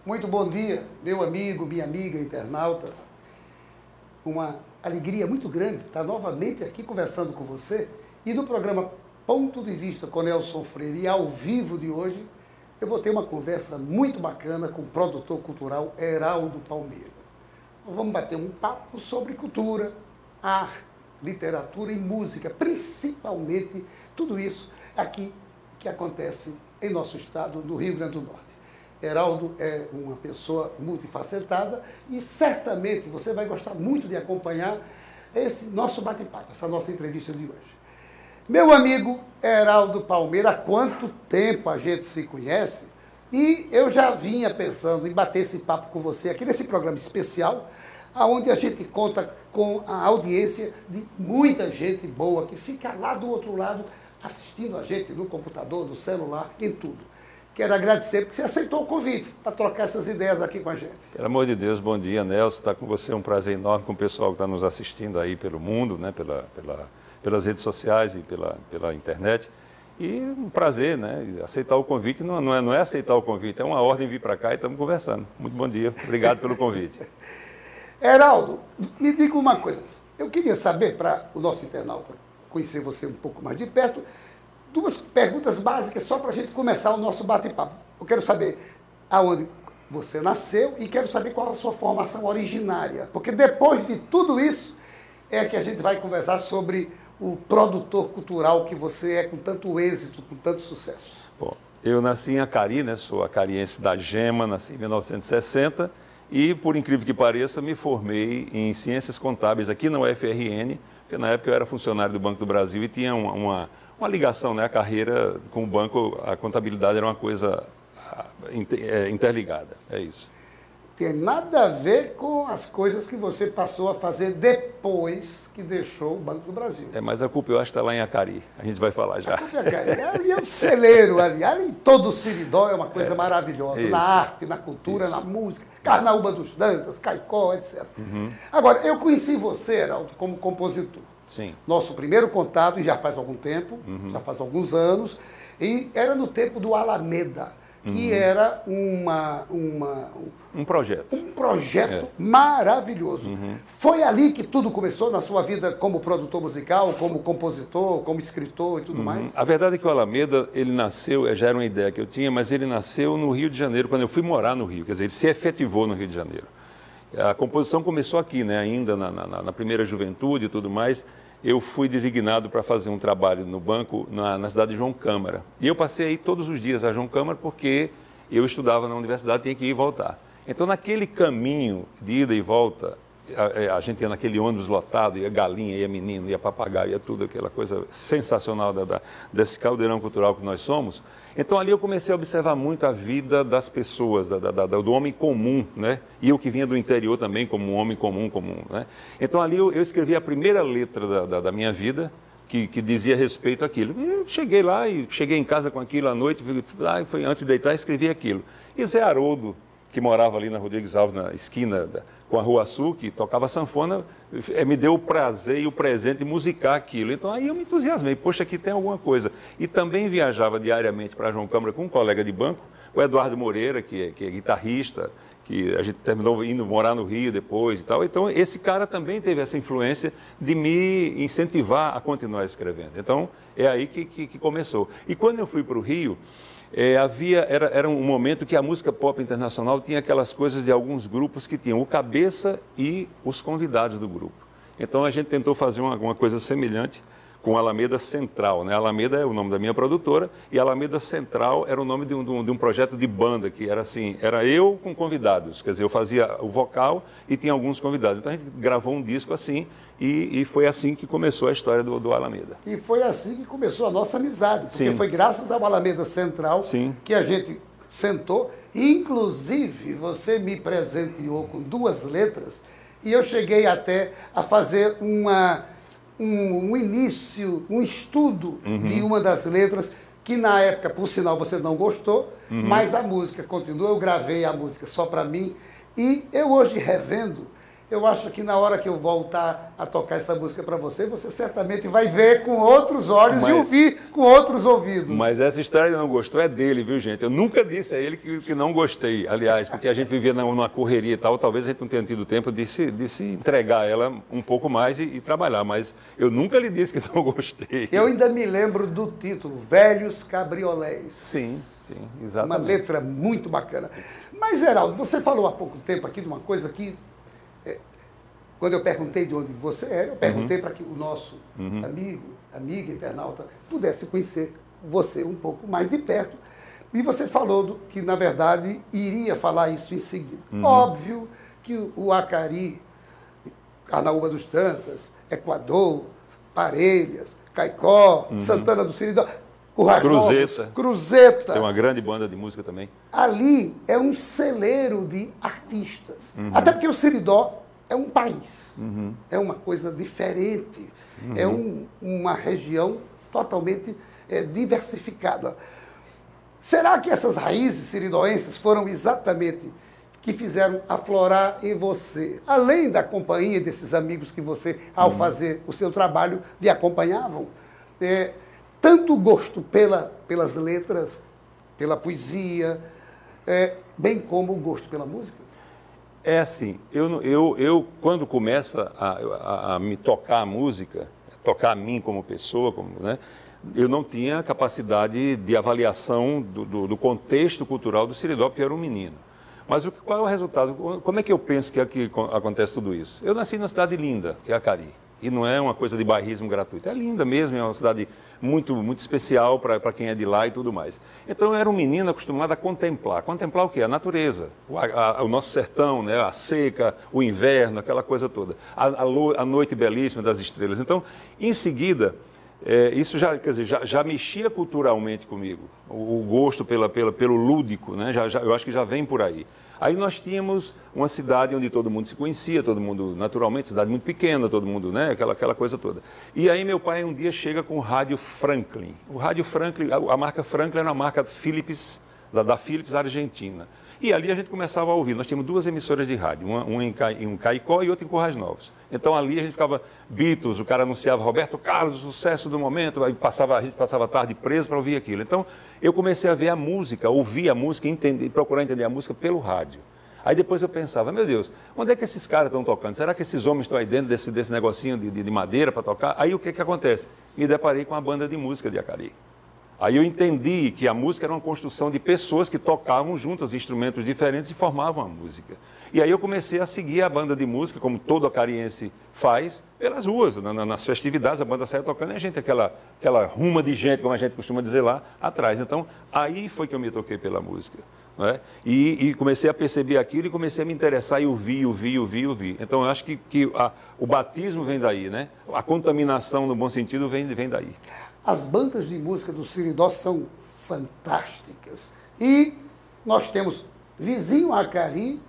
Muito bom dia, meu amigo, minha amiga internauta. Uma alegria muito grande estar novamente aqui conversando com você. E no programa Ponto de Vista com Nelson Freire, e ao vivo de hoje, eu vou ter uma conversa muito bacana com o produtor cultural Heraldo Palmeira. Nós vamos bater um papo sobre cultura, arte, literatura e música, principalmente tudo isso aqui que acontece em nosso estado, no Rio Grande do Norte. Heraldo é uma pessoa multifacetada e certamente você vai gostar muito de acompanhar esse nosso bate-papo, essa nossa entrevista de hoje. Meu amigo Heraldo Palmeira, há quanto tempo a gente se conhece? E eu já vinha pensando em bater esse papo com você aqui nesse programa especial, onde a gente conta com a audiência de muita gente boa que fica lá do outro lado assistindo a gente no computador, no celular, em tudo. Quero agradecer porque você aceitou o convite para trocar essas ideias aqui com a gente. Pelo amor de Deus, bom dia, Nelson. Estar com você é um prazer enorme, com o pessoal que está nos assistindo aí pelo mundo, né? Pelas redes sociais e pela internet. E um prazer, né? Aceitar o convite não é aceitar o convite, é uma ordem vir para cá e estamos conversando. Muito bom dia, obrigado pelo convite. Heraldo, me diga uma coisa. Eu queria saber, para o nosso internauta conhecer você um pouco mais de perto, duas perguntas básicas só para a gente começar o nosso bate-papo. Eu quero saber aonde você nasceu e quero saber qual a sua formação originária. Porque depois de tudo isso é que a gente vai conversar sobre o produtor cultural que você é com tanto êxito, com tanto sucesso. Bom, eu nasci em Acari, né? Sou acariense da Gema, nasci em 1960 e, por incrível que pareça, me formei em Ciências Contábeis aqui na UFRN, porque na época eu era funcionário do Banco do Brasil e tinha uma ligação, né? A carreira com o banco, a contabilidade era uma coisa interligada, é isso. Tem nada a ver com as coisas que você passou a fazer depois que deixou o Banco do Brasil. Mas a culpa eu acho que está lá em Acari, a gente vai falar já. A culpa é Acari. Ali é um celeiro, ali todo o Siridó é uma coisa maravilhosa, na arte, na cultura, na música, Carnaúba dos Dantas, Caicó, etc. Agora, eu conheci você, Heraldo, como compositor. Sim. Nosso primeiro contato, e já faz algum tempo, já faz alguns anos, e era no tempo do Alameda, que era um projeto. Um projeto maravilhoso. Foi ali que tudo começou na sua vida como produtor musical, como compositor, como escritor e tudo mais? A verdade é que o Alameda, ele nasceu, já era uma ideia que eu tinha, mas ele nasceu no Rio de Janeiro, quando eu fui morar no Rio, quer dizer, ele se efetivou no Rio de Janeiro. A composição começou aqui, né? Ainda na primeira juventude e tudo mais. Eu fui designado para fazer um trabalho no banco na cidade de João Câmara. E eu passei aí todos os dias a João Câmara porque eu estudava na universidade, tinha que ir e voltar. Então, naquele caminho de ida e volta, a gente ia naquele ônibus lotado, ia galinha, ia menino, ia papagaio, ia tudo, aquela coisa sensacional desse caldeirão cultural que nós somos. Então, ali eu comecei a observar muito a vida das pessoas, do homem comum, né? E eu que vinha do interior também, como um homem comum, né? Então, ali eu escrevi a primeira letra da minha vida, que dizia respeito àquilo. E eu cheguei lá e cheguei em casa com aquilo à noite, foi antes de deitar, escrevi aquilo. E Zé Haroldo, que morava ali na Rodrigues Alves, na esquina com a Rua Sul, que tocava sanfona, me deu o prazer e o presente de musicar aquilo. Então aí eu me entusiasmei, poxa, aqui tem alguma coisa. E também viajava diariamente para João Câmara com um colega de banco, o Eduardo Moreira, que é guitarrista, que a gente terminou indo morar no Rio depois e tal. Então esse cara também teve essa influência de me incentivar a continuar escrevendo. Então é aí que começou. E quando eu fui para o Rio, era um momento que a música pop internacional tinha aquelas coisas de alguns grupos que tinham o cabeça e os convidados do grupo. Então a gente tentou fazer uma coisa semelhante com a Alameda Central, né? A Alameda é o nome da minha produtora e a Alameda Central era o nome de um projeto de banda, que era assim, era eu com convidados, quer dizer, eu fazia o vocal e tinha alguns convidados. Então a gente gravou um disco assim e foi assim que começou a história do Alameda. E foi assim que começou a nossa amizade, porque foi graças ao Alameda Central que a gente sentou, inclusive você me presenteou com 2 letras e eu cheguei até a fazer um início, um estudo de uma das letras, que na época, por sinal, você não gostou, mas a música continua, eu gravei a música só para mim, e eu hoje revendo, eu acho que na hora que eu voltar a tocar essa música para você, você certamente vai ver com outros olhos e ouvir com outros ouvidos. Mas essa história de não gostou é dele, viu, gente? Eu nunca disse a ele que não gostei, aliás, porque a gente vivia numa correria e tal, talvez a gente não tenha tido tempo de se entregar a ela um pouco mais e trabalhar, mas eu nunca lhe disse que não gostei. Eu ainda me lembro do título, Velhos Cabriolés. Sim, exatamente. Uma letra muito bacana. Mas, Geraldo, você falou há pouco tempo aqui de uma coisa que, quando eu perguntei de onde você era, eu perguntei para que o nosso amiga, internauta, pudesse conhecer você um pouco mais de perto. E você falou que, na verdade, iria falar isso em seguida. Óbvio que o Acari, Carnaúba dos Tantas, Equador, Parelhas, Caicó, Santana do Siridó, Cruzeta. Tem uma grande banda de música também. Ali é um celeiro de artistas. Até porque o Siridó é um país. É uma coisa diferente. É uma região totalmente diversificada. Será que essas raízes siridoenses foram exatamente que fizeram aflorar em você, além da companhia desses amigos que você, ao fazer o seu trabalho, lhe acompanhavam? Tanto gosto pelas letras, pela poesia, bem como o gosto pela música? É assim, eu quando começa a me tocar a música, tocar a mim como pessoa, né, eu não tinha capacidade de avaliação do contexto cultural do Siridó, porque eu era um menino. Mas qual é o resultado? Como é que eu penso que acontece tudo isso? Eu nasci numa cidade linda, que é Acari. E não é uma coisa de bairrismo gratuito. É linda mesmo, é uma cidade muito, muito especial para quem é de lá e tudo mais. Então eu era um menino acostumado a contemplar. Contemplar o quê? A natureza, o nosso sertão, né? A seca, o inverno, aquela coisa toda. A noite belíssima das estrelas. Então, em seguida, isso já mexia culturalmente comigo. O gosto pelo lúdico, né? Eu acho que já vem por aí. Aí nós tínhamos uma cidade onde todo mundo se conhecia, todo mundo, naturalmente, cidade muito pequena, todo mundo, né, aquela coisa toda. E aí meu pai um dia chega com o rádio Franklin. O rádio Franklin, a marca Franklin era uma marca Philips, da Philips Argentina. E ali a gente começava a ouvir. Nós tínhamos duas emissoras de rádio, uma em Caicó e outra em Currais Novos. Então ali a gente ficava Beatles, o cara anunciava Roberto Carlos, o sucesso do momento, aí a gente passava a tarde preso para ouvir aquilo. Então eu comecei a ver a música, ouvir a música, procurar entender a música pelo rádio. Aí depois eu pensava, meu Deus, onde é que esses caras estão tocando? Será que esses homens estão aí dentro desse negocinho de madeira para tocar? Aí o que acontece? Me deparei com a banda de música de Acari. Aí eu entendi que a música era uma construção de pessoas que tocavam juntas instrumentos diferentes e formavam a música. E aí eu comecei a seguir a banda de música, como todo acariense faz, pelas ruas, nas festividades, a banda saia tocando e a gente, aquela ruma de gente, como a gente costuma dizer lá, atrás. Então, aí foi que eu me toquei pela música. Não é? E comecei a perceber aquilo e comecei a me interessar e ouvir. Então, eu acho que o batismo vem daí, né? A contaminação, no bom sentido, vem daí. As bandas de música do Siridó são fantásticas. E nós temos, vizinho a Acari,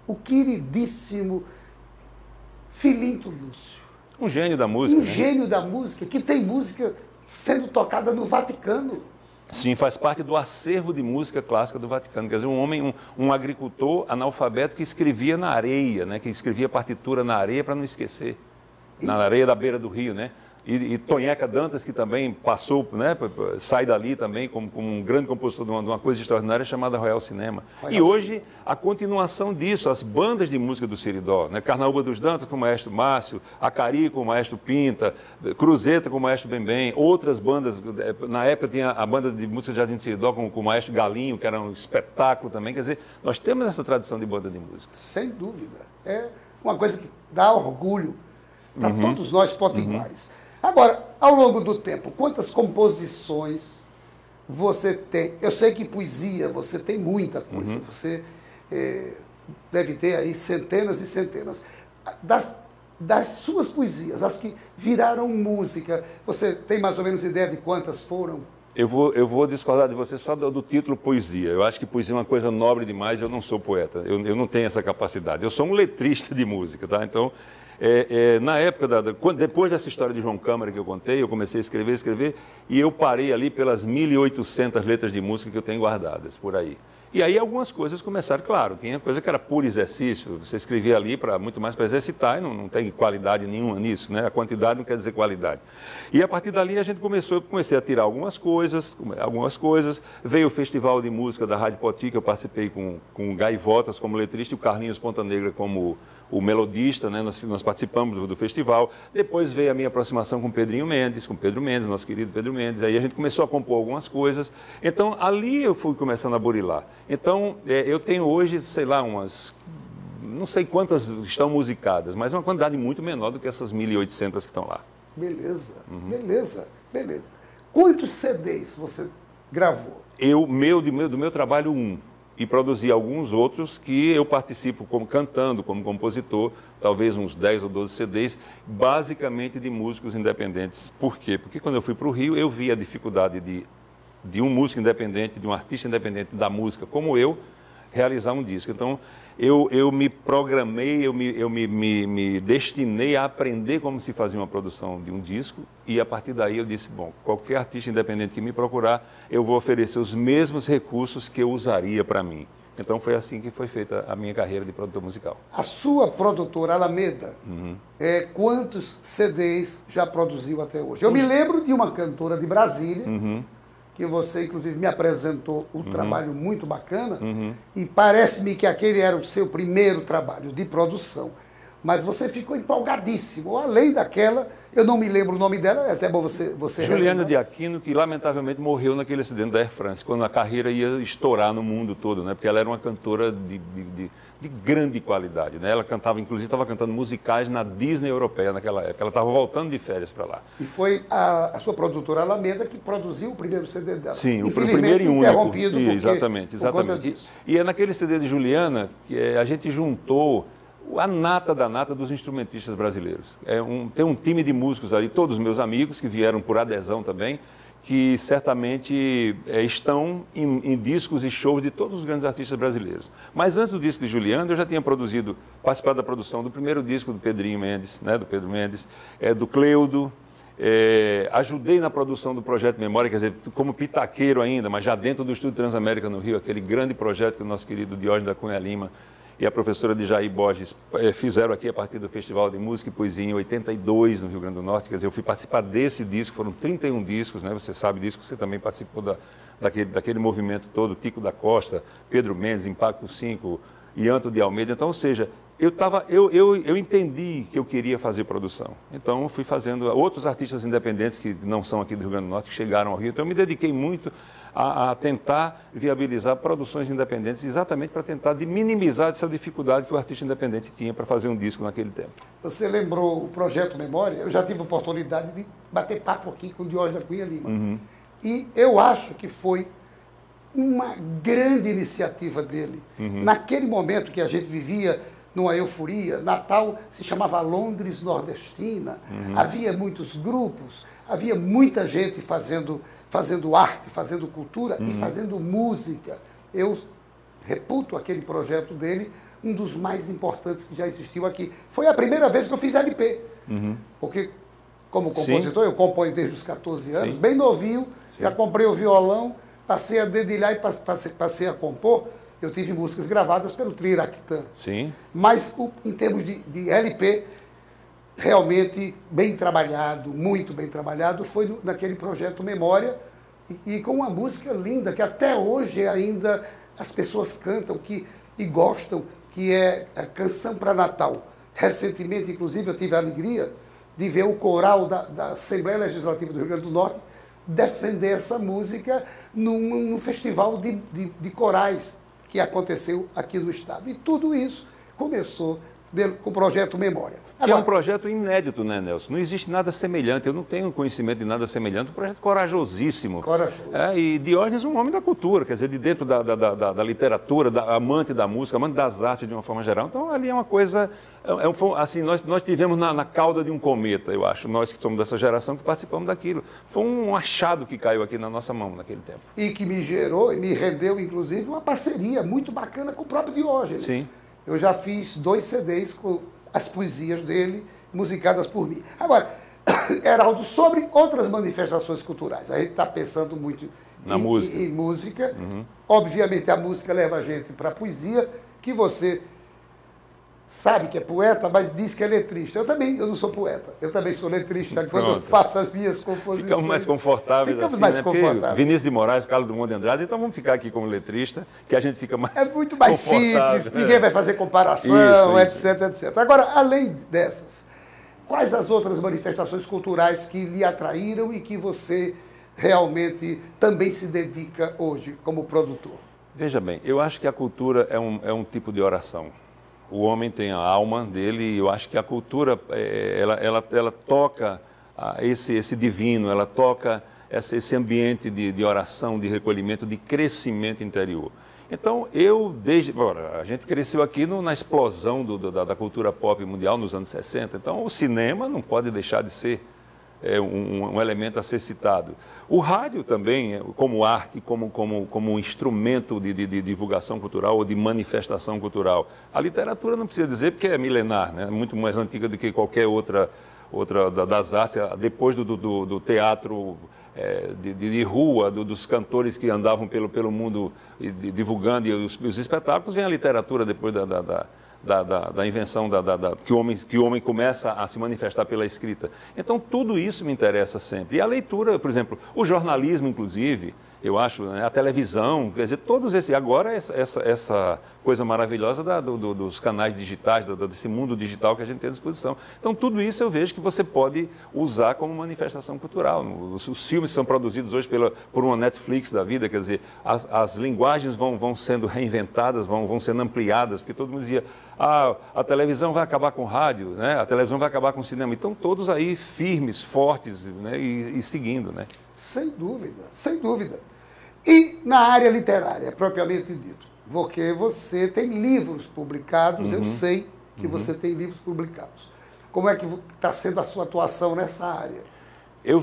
o queridíssimo Filinto Lúcio. Um gênio da música. Um gênio da música, que tem música sendo tocada no Vaticano. Sim, faz parte do acervo de música clássica do Vaticano. Quer dizer, um homem, um agricultor analfabeto que escrevia na areia, né? Que escrevia partitura na areia para não esquecer. Na areia da beira do rio, né? E Tonheca Dantas, que também passou, né, sai dali também como um grande compositor de uma coisa extraordinária chamada Royal Cinema. E hoje, a continuação disso, as bandas de música do Siridó, né, Carnaúba dos Dantas com o maestro Márcio, Acari com o maestro Pinta, Cruzeta com o maestro Bembem, outras bandas, na época tinha a banda de música do Jardim do Siridó com o maestro Galinho, que era um espetáculo também, quer dizer, nós temos essa tradição de banda de música. Sem dúvida, é uma coisa que dá orgulho para todos nós potiguares. Agora, ao longo do tempo, quantas composições você tem? Eu sei que poesia, você tem muita coisa. Você deve ter aí centenas e centenas. Das suas poesias, as que viraram música, você tem mais ou menos ideia de quantas foram? Eu vou discordar de você só do título poesia. Eu acho que poesia é uma coisa nobre demais, eu não sou poeta. Eu não tenho essa capacidade. Eu sou um letrista de música, tá? Então, Na época, depois dessa história de João Câmara que eu contei, eu comecei a escrever, e eu parei ali pelas 1.800 letras de música que eu tenho guardadas por aí. E aí algumas coisas começaram, claro, tinha coisa que era puro exercício, você escrevia ali muito mais para exercitar, e não tem qualidade nenhuma nisso, né? A quantidade não quer dizer qualidade. E a partir dali a gente comecei a tirar algumas coisas, veio o Festival de Música da Rádio Poti, que eu participei com o Gaivotas como letrista e o Carlinhos Ponta Negra como o melodista, né? Nós participamos do festival. Depois veio a minha aproximação com Pedro Mendes, nosso querido Pedro Mendes. Aí a gente começou a compor algumas coisas. Então, ali eu fui começando a burilar. Então, eu tenho hoje, sei lá, não sei quantas estão musicadas, mas uma quantidade muito menor do que essas 1.800 que estão lá. Beleza, beleza. Quantos CDs você gravou? Do meu trabalho, e produzi alguns outros que eu participo cantando, como compositor, talvez uns 10 ou 12 CDs, basicamente de músicos independentes. Por quê? Porque quando eu fui para o Rio, eu vi a dificuldade de um músico independente, de um artista independente da música, como eu, realizar um disco. Então, eu me programei, eu me destinei a aprender como se fazia uma produção de um disco, e a partir daí eu disse, bom, qualquer artista independente que me procurar, eu vou oferecer os mesmos recursos que eu usaria para mim. Então foi assim que foi feita a minha carreira de produtor musical. A sua produtora Alameda, quantos CDs já produziu até hoje? Eu me lembro de uma cantora de Brasília, que você, inclusive, me apresentou um trabalho muito bacana, e parece-me que aquele era o seu primeiro trabalho de produção. Mas você ficou empolgadíssimo. Além daquela, eu não me lembro o nome dela, é até bom você Juliana de Aquino, que lamentavelmente morreu naquele acidente da Air France, quando a carreira ia estourar no mundo todo, né? Porque ela era uma cantora de grande qualidade, né? Ela cantava, inclusive, estava cantando musicais na Disney europeia naquela época. Ela estava voltando de férias para lá. E foi a sua produtora Alameda que produziu o primeiro CD dela. Sim, o primeiro e único. Interrompido exatamente. E é naquele CD de Juliana que a gente juntou a nata da nata dos instrumentistas brasileiros. Tem um time de músicos ali, todos meus amigos, que vieram por adesão também, que certamente estão em discos e shows de todos os grandes artistas brasileiros. Mas antes do disco de Juliana, eu já tinha participado da produção do primeiro disco do Pedrinho Mendes, né, do Pedro Mendes, do Cleudo, ajudei na produção do Projeto Memória, quer dizer, como pitaqueiro ainda, mas já dentro do Estúdio Transamérica no Rio, aquele grande projeto que o nosso querido Diógenes da Cunha Lima e a professora de Jair Borges fizeram aqui a partir do Festival de Música e Poesia em 82, no Rio Grande do Norte. Quer dizer, eu fui participar desse disco, foram 31 discos, né? Você sabe disso, você também participou daquele movimento todo, Tico da Costa, Pedro Mendes, Impacto 5, Ianto de Almeida. Então, ou seja, eu entendi que eu queria fazer produção. Então, fui fazendo outros artistas independentes que não são aqui do Rio Grande do Norte, que chegaram ao Rio. Então, eu me dediquei muito a tentar viabilizar produções independentes, exatamente para tentar minimizar essa dificuldade que o artista independente tinha para fazer um disco naquele tempo. Você lembrou o Projeto Memória? Eu já tive a oportunidade de bater papo aqui com o Diógenes da Cunha Lima. E eu acho que foi uma grande iniciativa dele. Naquele momento que a gente vivia numa euforia, Natal se chamava Londres Nordestina, havia muitos grupos, havia muita gente fazendo arte, fazendo cultura e fazendo música. Eu reputo aquele projeto dele um dos mais importantes que já existiu aqui. Foi a primeira vez que eu fiz LP, porque como compositor, eu componho desde os 14 anos, bem novinho, já comprei o violão, passei a dedilhar e passei a compor. Eu tive músicas gravadas pelo Trio Iraquitã. Sim. Mas, em termos de LP, realmente bem trabalhado, muito bem trabalhado, foi naquele projeto Memória, e com uma música linda, que até hoje ainda as pessoas cantam e gostam, que é a Canção para Natal. Recentemente, inclusive, eu tive a alegria de ver o coral da Assembleia Legislativa do Rio Grande do Norte defender essa música num festival de corais que aconteceu aqui no estado. E tudo isso começou com o Projeto Memória. Agora, que é um projeto inédito, né, Nelson? Não existe nada semelhante, eu não tenho conhecimento de nada semelhante, um projeto corajosíssimo. Corajoso. E Diógenes é um homem da cultura, quer dizer, de dentro da literatura, amante da música, amante das artes de uma forma geral. Então, ali é uma coisa, assim, nós tivemos na cauda de um cometa, eu acho, nós que somos dessa geração que participamos daquilo. Foi um achado que caiu aqui na nossa mão naquele tempo. E que me gerou e me rendeu, inclusive, uma parceria muito bacana com o próprio Diógenes. Sim. Eu já fiz 2 CDs as poesias dele, musicadas por mim. Agora, Heraldo, sobre outras manifestações culturais, a gente está pensando muito em música. Obviamente a música leva a gente para a poesia, que você sabe que é poeta, mas diz que é letrista. Eu não sou poeta, eu também sou letrista. Quando eu faço as minhas composições. Ficamos mais confortáveis ficamos assim, mais né? confortáveis. Vinícius de Moraes, Carlos Drummond de Andrade, então vamos ficar aqui como letrista, que a gente fica mais É muito mais simples, ninguém vai fazer comparação, isso. etc, etc. Agora, além dessas, quais as outras manifestações culturais que lhe atraíram e que você realmente também se dedica hoje como produtor? Veja bem, eu acho que a cultura é um tipo de oração. O homem tem a alma dele e eu acho que a cultura, ela toca esse divino, ela toca esse ambiente de oração, de recolhimento, de crescimento interior. Então, a gente cresceu aqui na explosão da cultura pop mundial nos anos 60, então o cinema não pode deixar de ser um elemento a ser citado. O rádio também, como arte, como um instrumento de divulgação cultural ou de manifestação cultural. A literatura não precisa dizer porque é milenar, né? Muito mais antiga do que qualquer outra das artes, depois do teatro de rua, dos cantores que andavam pelo mundo divulgando os espetáculos, vem a literatura depois da invenção que o homem começa a se manifestar pela escrita. Então, tudo isso me interessa sempre. E a leitura, por exemplo, o jornalismo, inclusive, eu acho, né, a televisão, quer dizer, todos esses... Agora, essa coisa maravilhosa dos canais digitais, desse mundo digital que a gente tem à disposição. Então, tudo isso eu vejo que você pode usar como manifestação cultural. Os filmes são produzidos hoje por uma Netflix da vida, quer dizer, as linguagens vão sendo reinventadas, vão sendo ampliadas, porque todo mundo dizia, a televisão vai acabar com o rádio, né? A televisão vai acabar com o cinema. Então, todos aí firmes, fortes, né? e seguindo, né? Sem dúvida, sem dúvida. E na área literária, propriamente dito, porque você tem livros publicados, eu sei que você tem livros publicados. Como é que está sendo a sua atuação nessa área? Eu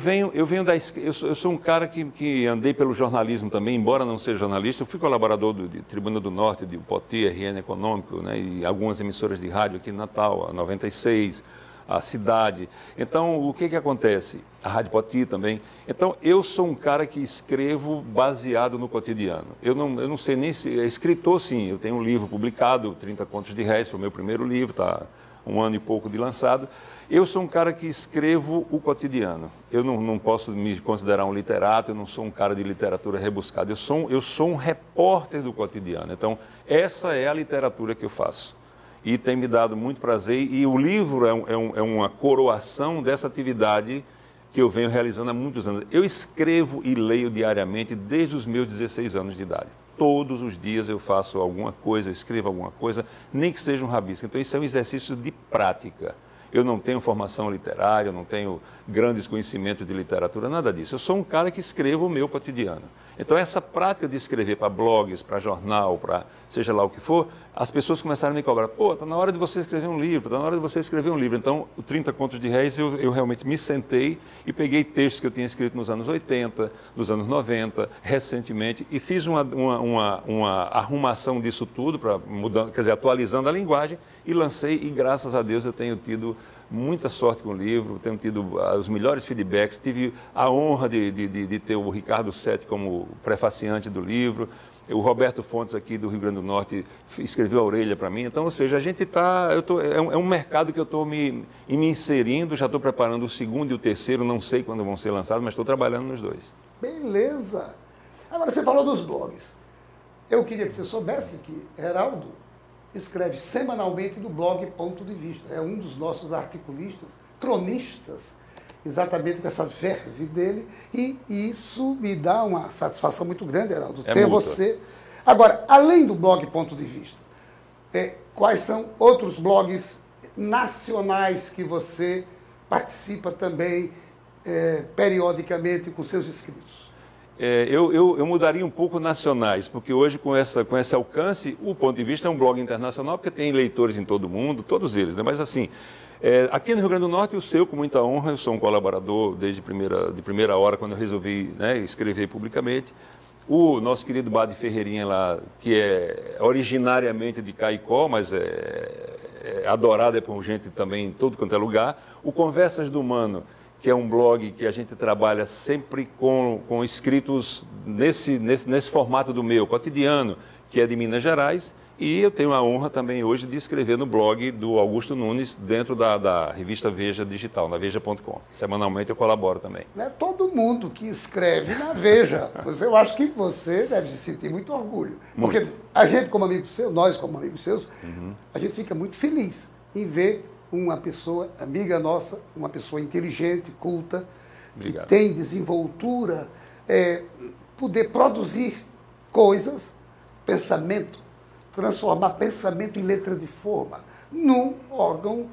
sou um cara que andei pelo jornalismo também, embora não seja jornalista. Eu fui colaborador de Tribuna do Norte, de Poti, RN Econômico, né, e algumas emissoras de rádio aqui em Natal, a 96, a Cidade. Então, o que acontece? A Rádio Poti também. Então, eu sou um cara que escrevo baseado no cotidiano. Eu não sei nem se... Escritor, sim. Eu tenho um livro publicado, 30 Contos de Réis, foi o meu primeiro livro, está 1 ano e pouco de lançado. Eu sou um cara que escrevo o cotidiano. Eu não posso me considerar um literato, eu não sou um cara de literatura rebuscada. Eu sou um repórter do cotidiano. Então, essa é a literatura que eu faço. E tem me dado muito prazer. E o livro é uma coroação dessa atividade que eu venho realizando há muitos anos. Eu escrevo e leio diariamente desde os meus 16 anos de idade. Todos os dias eu faço alguma coisa, escrevo alguma coisa, nem que seja um rabisco. Então, isso é um exercício de prática. Eu não tenho formação literária, eu não tenho grandes conhecimentos de literatura, nada disso. Eu sou um cara que escrevo o meu cotidiano. Então, essa prática de escrever para blogs, para jornal, para seja lá o que for, as pessoas começaram a me cobrar. Pô, está na hora de você escrever um livro, está na hora de você escrever um livro. Então, o 30 Contos de Réis, eu realmente me sentei e peguei textos que eu tinha escrito nos anos 80, nos anos 90, recentemente, e fiz uma arrumação disso tudo, quer dizer, atualizando a linguagem, e lancei, e graças a Deus eu tenho tido muita sorte com o livro, tenho tido os melhores feedbacks, tive a honra de ter o Ricardo Sete como prefaciante do livro, o Roberto Fontes aqui do Rio Grande do Norte escreveu a orelha para mim, então, ou seja, a gente está, é um mercado que eu estou me inserindo, já estou preparando o segundo e o terceiro, não sei quando vão ser lançados, mas estou trabalhando nos dois. Beleza! Agora, você falou dos blogs. Eu queria que você soubesse que Heraldo escreve semanalmente no blog Ponto de Vista. É um dos nossos articulistas, cronistas, exatamente com essa verve dele. E isso me dá uma satisfação muito grande, Heraldo, ter você. Agora, além do blog Ponto de Vista, quais são outros blogs nacionais que você participa também periodicamente com seus inscritos? Eu mudaria um pouco nacionais, porque hoje com esse alcance, o Ponto de Vista é um blog internacional, porque tem leitores em todo o mundo, todos eles, né? Mas assim, aqui no Rio Grande do Norte, o seu, com muita honra, eu sou um colaborador desde de primeira hora, quando eu resolvi, né, escrever publicamente. O nosso querido Bade Ferreirinha lá, que é originariamente de Caicó, mas adorada por gente também em todo quanto é lugar. O Conversas do Humano, que é um blog que a gente trabalha sempre com escritos nesse formato do meu, cotidiano, que é de Minas Gerais. E eu tenho a honra também hoje de escrever no blog do Augusto Nunes, dentro da revista Veja Digital, na Veja.com. Semanalmente eu colaboro também. Não é todo mundo que escreve na Veja. Eu acho que você deve se sentir muito orgulho. Porque a gente, como amigo seu, nós como amigos seus, a gente fica muito feliz em ver uma pessoa, amiga nossa, uma pessoa inteligente, culta, Obrigado. que tem desenvoltura, poder produzir coisas, pensamento, transformar pensamento em letra de forma num órgão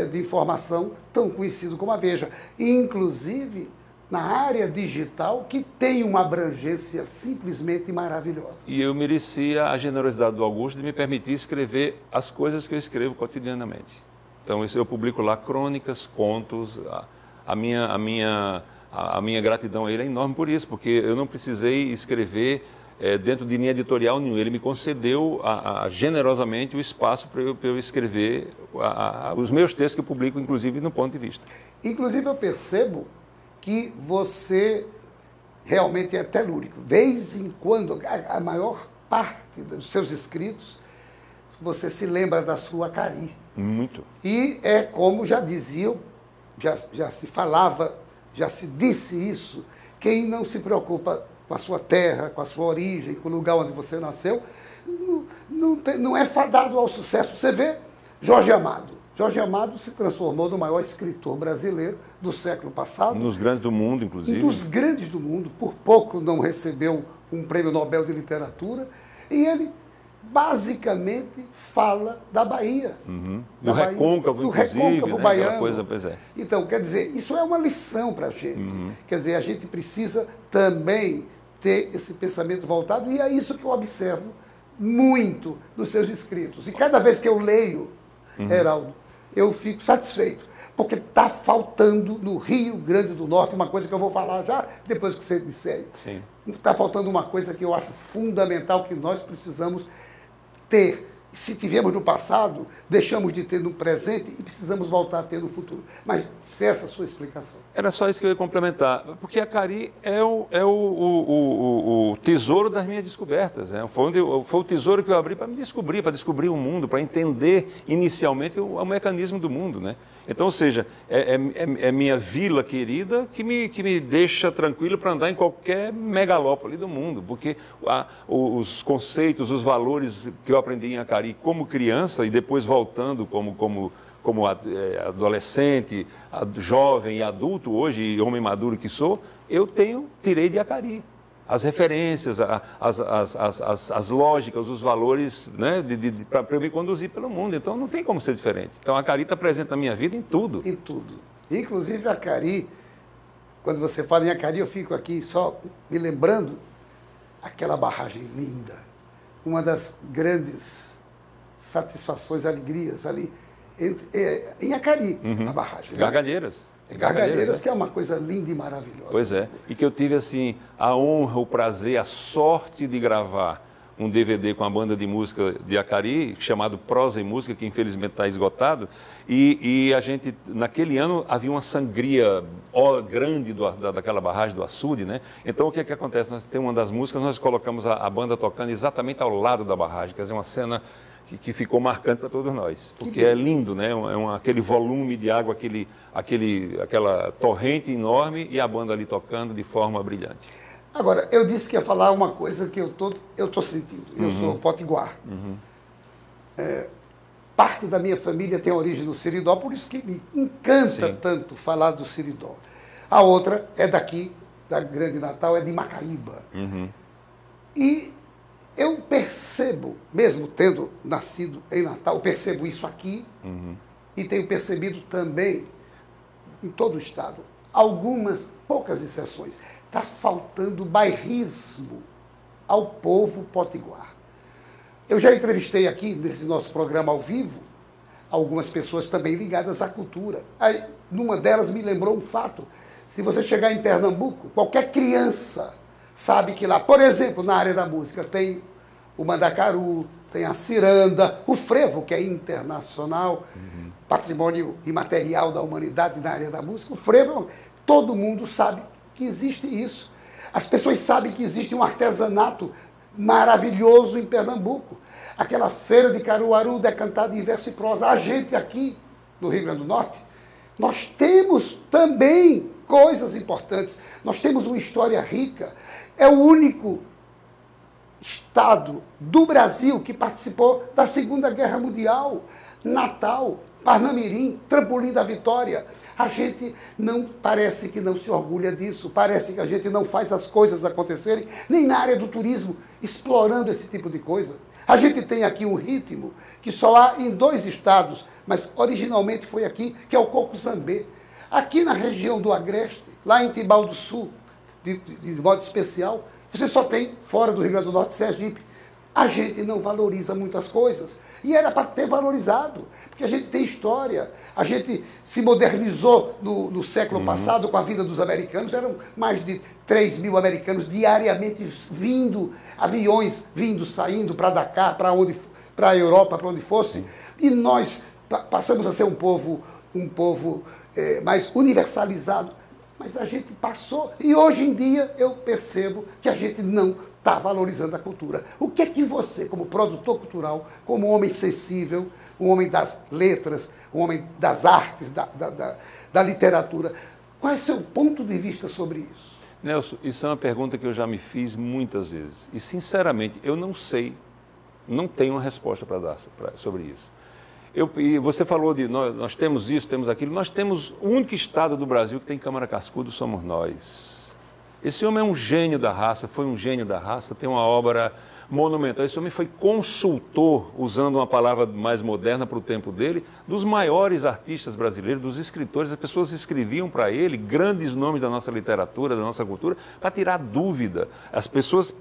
de informação tão conhecido como a Veja. Inclusive na área digital, que tem uma abrangência simplesmente maravilhosa. E eu merecia a generosidade do Augusto de me permitir escrever as coisas que eu escrevo cotidianamente. Então, eu publico lá crônicas, contos, a minha gratidão a ele é enorme por isso, porque eu não precisei escrever dentro de linha editorial nenhuma. Ele me concedeu generosamente o espaço para eu escrever os meus textos que eu publico, inclusive, no Ponto de Vista. Inclusive, eu percebo que você realmente é telúrico. Vez em quando, a maior parte dos seus escritos, você se lembra da sua Acari. Muito. E é como já diziam, já se falava, já se disse isso, quem não se preocupa com a sua terra, com a sua origem, com o lugar onde você nasceu, não é fadado ao sucesso. Você vê Jorge Amado. Jorge Amado se transformou no maior escritor brasileiro do século passado. Um dos grandes do mundo, inclusive. Um dos grandes do mundo. Por pouco não recebeu um prêmio Nobel de Literatura. E ele basicamente fala da Bahia. Do recôncavo, inclusive, recôncavo né? baiano. Aquela coisa, pois é. Então, quer dizer, isso é uma lição para a gente. Quer dizer, a gente precisa também ter esse pensamento voltado, e é isso que eu observo muito nos seus escritos. E cada vez que eu leio, Heraldo, eu fico satisfeito, porque está faltando no Rio Grande do Norte uma coisa que eu vou falar já depois que você disser. Está faltando uma coisa que eu acho fundamental, que nós precisamos ter. Se tivemos no passado, deixamos de ter no presente e precisamos voltar a ter no futuro. Mas essa é a sua explicação. Era só isso que eu ia complementar, porque a Acari é o tesouro das minhas descobertas. Né? Foi o tesouro que eu abri para me descobrir, para descobrir o mundo, para entender inicialmente o mecanismo do mundo. Né? Então, ou seja, é minha vila querida que me deixa tranquilo para andar em qualquer megalópole do mundo, porque os conceitos, os valores que eu aprendi em Acari como criança e depois voltando como adolescente, jovem e adulto hoje, e homem maduro que sou, tirei de Acari. As referências, as lógicas, os valores, né, para eu me conduzir pelo mundo. Então, não tem como ser diferente. Então, a Acari está presente na minha vida em tudo. Em tudo. Inclusive, a Acari, quando você fala em Acari, eu fico aqui só me lembrando aquela barragem linda. Uma das grandes satisfações, alegrias ali, em Acari, a barragem. Gargalheiras. Gargalheiras, que é uma coisa linda e maravilhosa. Pois é. E que eu tive, assim, a honra, o prazer, a sorte de gravar um DVD com a banda de música de Acari, chamado Prosa e Música, que infelizmente está esgotado. E a gente, naquele ano, havia uma sangria grande daquela barragem do açude, né? Então, o que é que acontece? Nós temos uma das músicas, nós colocamos a banda tocando exatamente ao lado da barragem, quer dizer, uma cena que ficou marcante para todos nós, porque é lindo, né? Aquele volume de água, aquela torrente enorme e a banda ali tocando de forma brilhante. Agora, eu disse que ia falar uma coisa que eu tô sentindo. Eu sou potiguar. Parte da minha família tem origem no Seridó, por isso que me encanta tanto falar do Seridó. A outra é daqui, da Grande Natal, é de Macaíba. E eu percebo, mesmo tendo nascido em Natal, eu percebo isso aqui e tenho percebido também em todo o estado. Algumas, poucas exceções. Está faltando bairrismo ao povo potiguar. Eu já entrevistei aqui, nesse nosso programa ao vivo, algumas pessoas também ligadas à cultura. Aí, numa delas me lembrou um fato. Se você chegar em Pernambuco, qualquer criança sabe que lá, por exemplo, na área da música, tem o Mandacaru, tem a ciranda, o frevo, que é internacional, patrimônio imaterial da humanidade na área da música. O frevo, todo mundo sabe que existe isso. As pessoas sabem que existe um artesanato maravilhoso em Pernambuco. Aquela feira de Caruaru decantada em verso e prosa. A gente aqui, no Rio Grande do Norte, nós temos também coisas importantes. Nós temos uma história rica. É o único estado do Brasil que participou da Segunda Guerra Mundial. Natal, Parnamirim, Trampolim da Vitória. A gente não parece que não se orgulha disso, parece que a gente não faz as coisas acontecerem, nem na área do turismo, explorando esse tipo de coisa. A gente tem aqui um ritmo que só há em 2 estados, mas originalmente foi aqui, que é o coco-zambê. Aqui na região do Agreste, lá em Timbal do Sul, de modo especial, você só tem, fora do Rio Grande do Norte, Sergipe. A gente não valoriza muitas coisas. E era para ter valorizado, porque a gente tem história. A gente se modernizou no século passado com a vinda dos americanos. Eram mais de 3 mil americanos diariamente vindo, aviões vindo, saindo para Dakar, para a Europa, para onde fosse. E nós passamos a ser um povo mais universalizado. Mas a gente passou, e hoje em dia eu percebo que a gente não está valorizando a cultura. O que é que você, como produtor cultural, como homem sensível, um homem das letras, um homem das artes, da literatura, qual é o seu ponto de vista sobre isso? Nelson, isso é uma pergunta que eu já me fiz muitas vezes. E, sinceramente, eu não sei, não tenho uma resposta para dar sobre isso. E você falou de nós temos isso, temos aquilo. Nós temos o único estado do Brasil que tem Câmara Cascudo, somos nós. Esse homem é um gênio da raça, foi um gênio da raça, tem uma obra monumental. Esse homem foi consultor, usando uma palavra mais moderna para o tempo dele, dos maiores artistas brasileiros, dos escritores. As pessoas escreviam para ele grandes nomes da nossa literatura, da nossa cultura, para tirar dúvida. As pessoas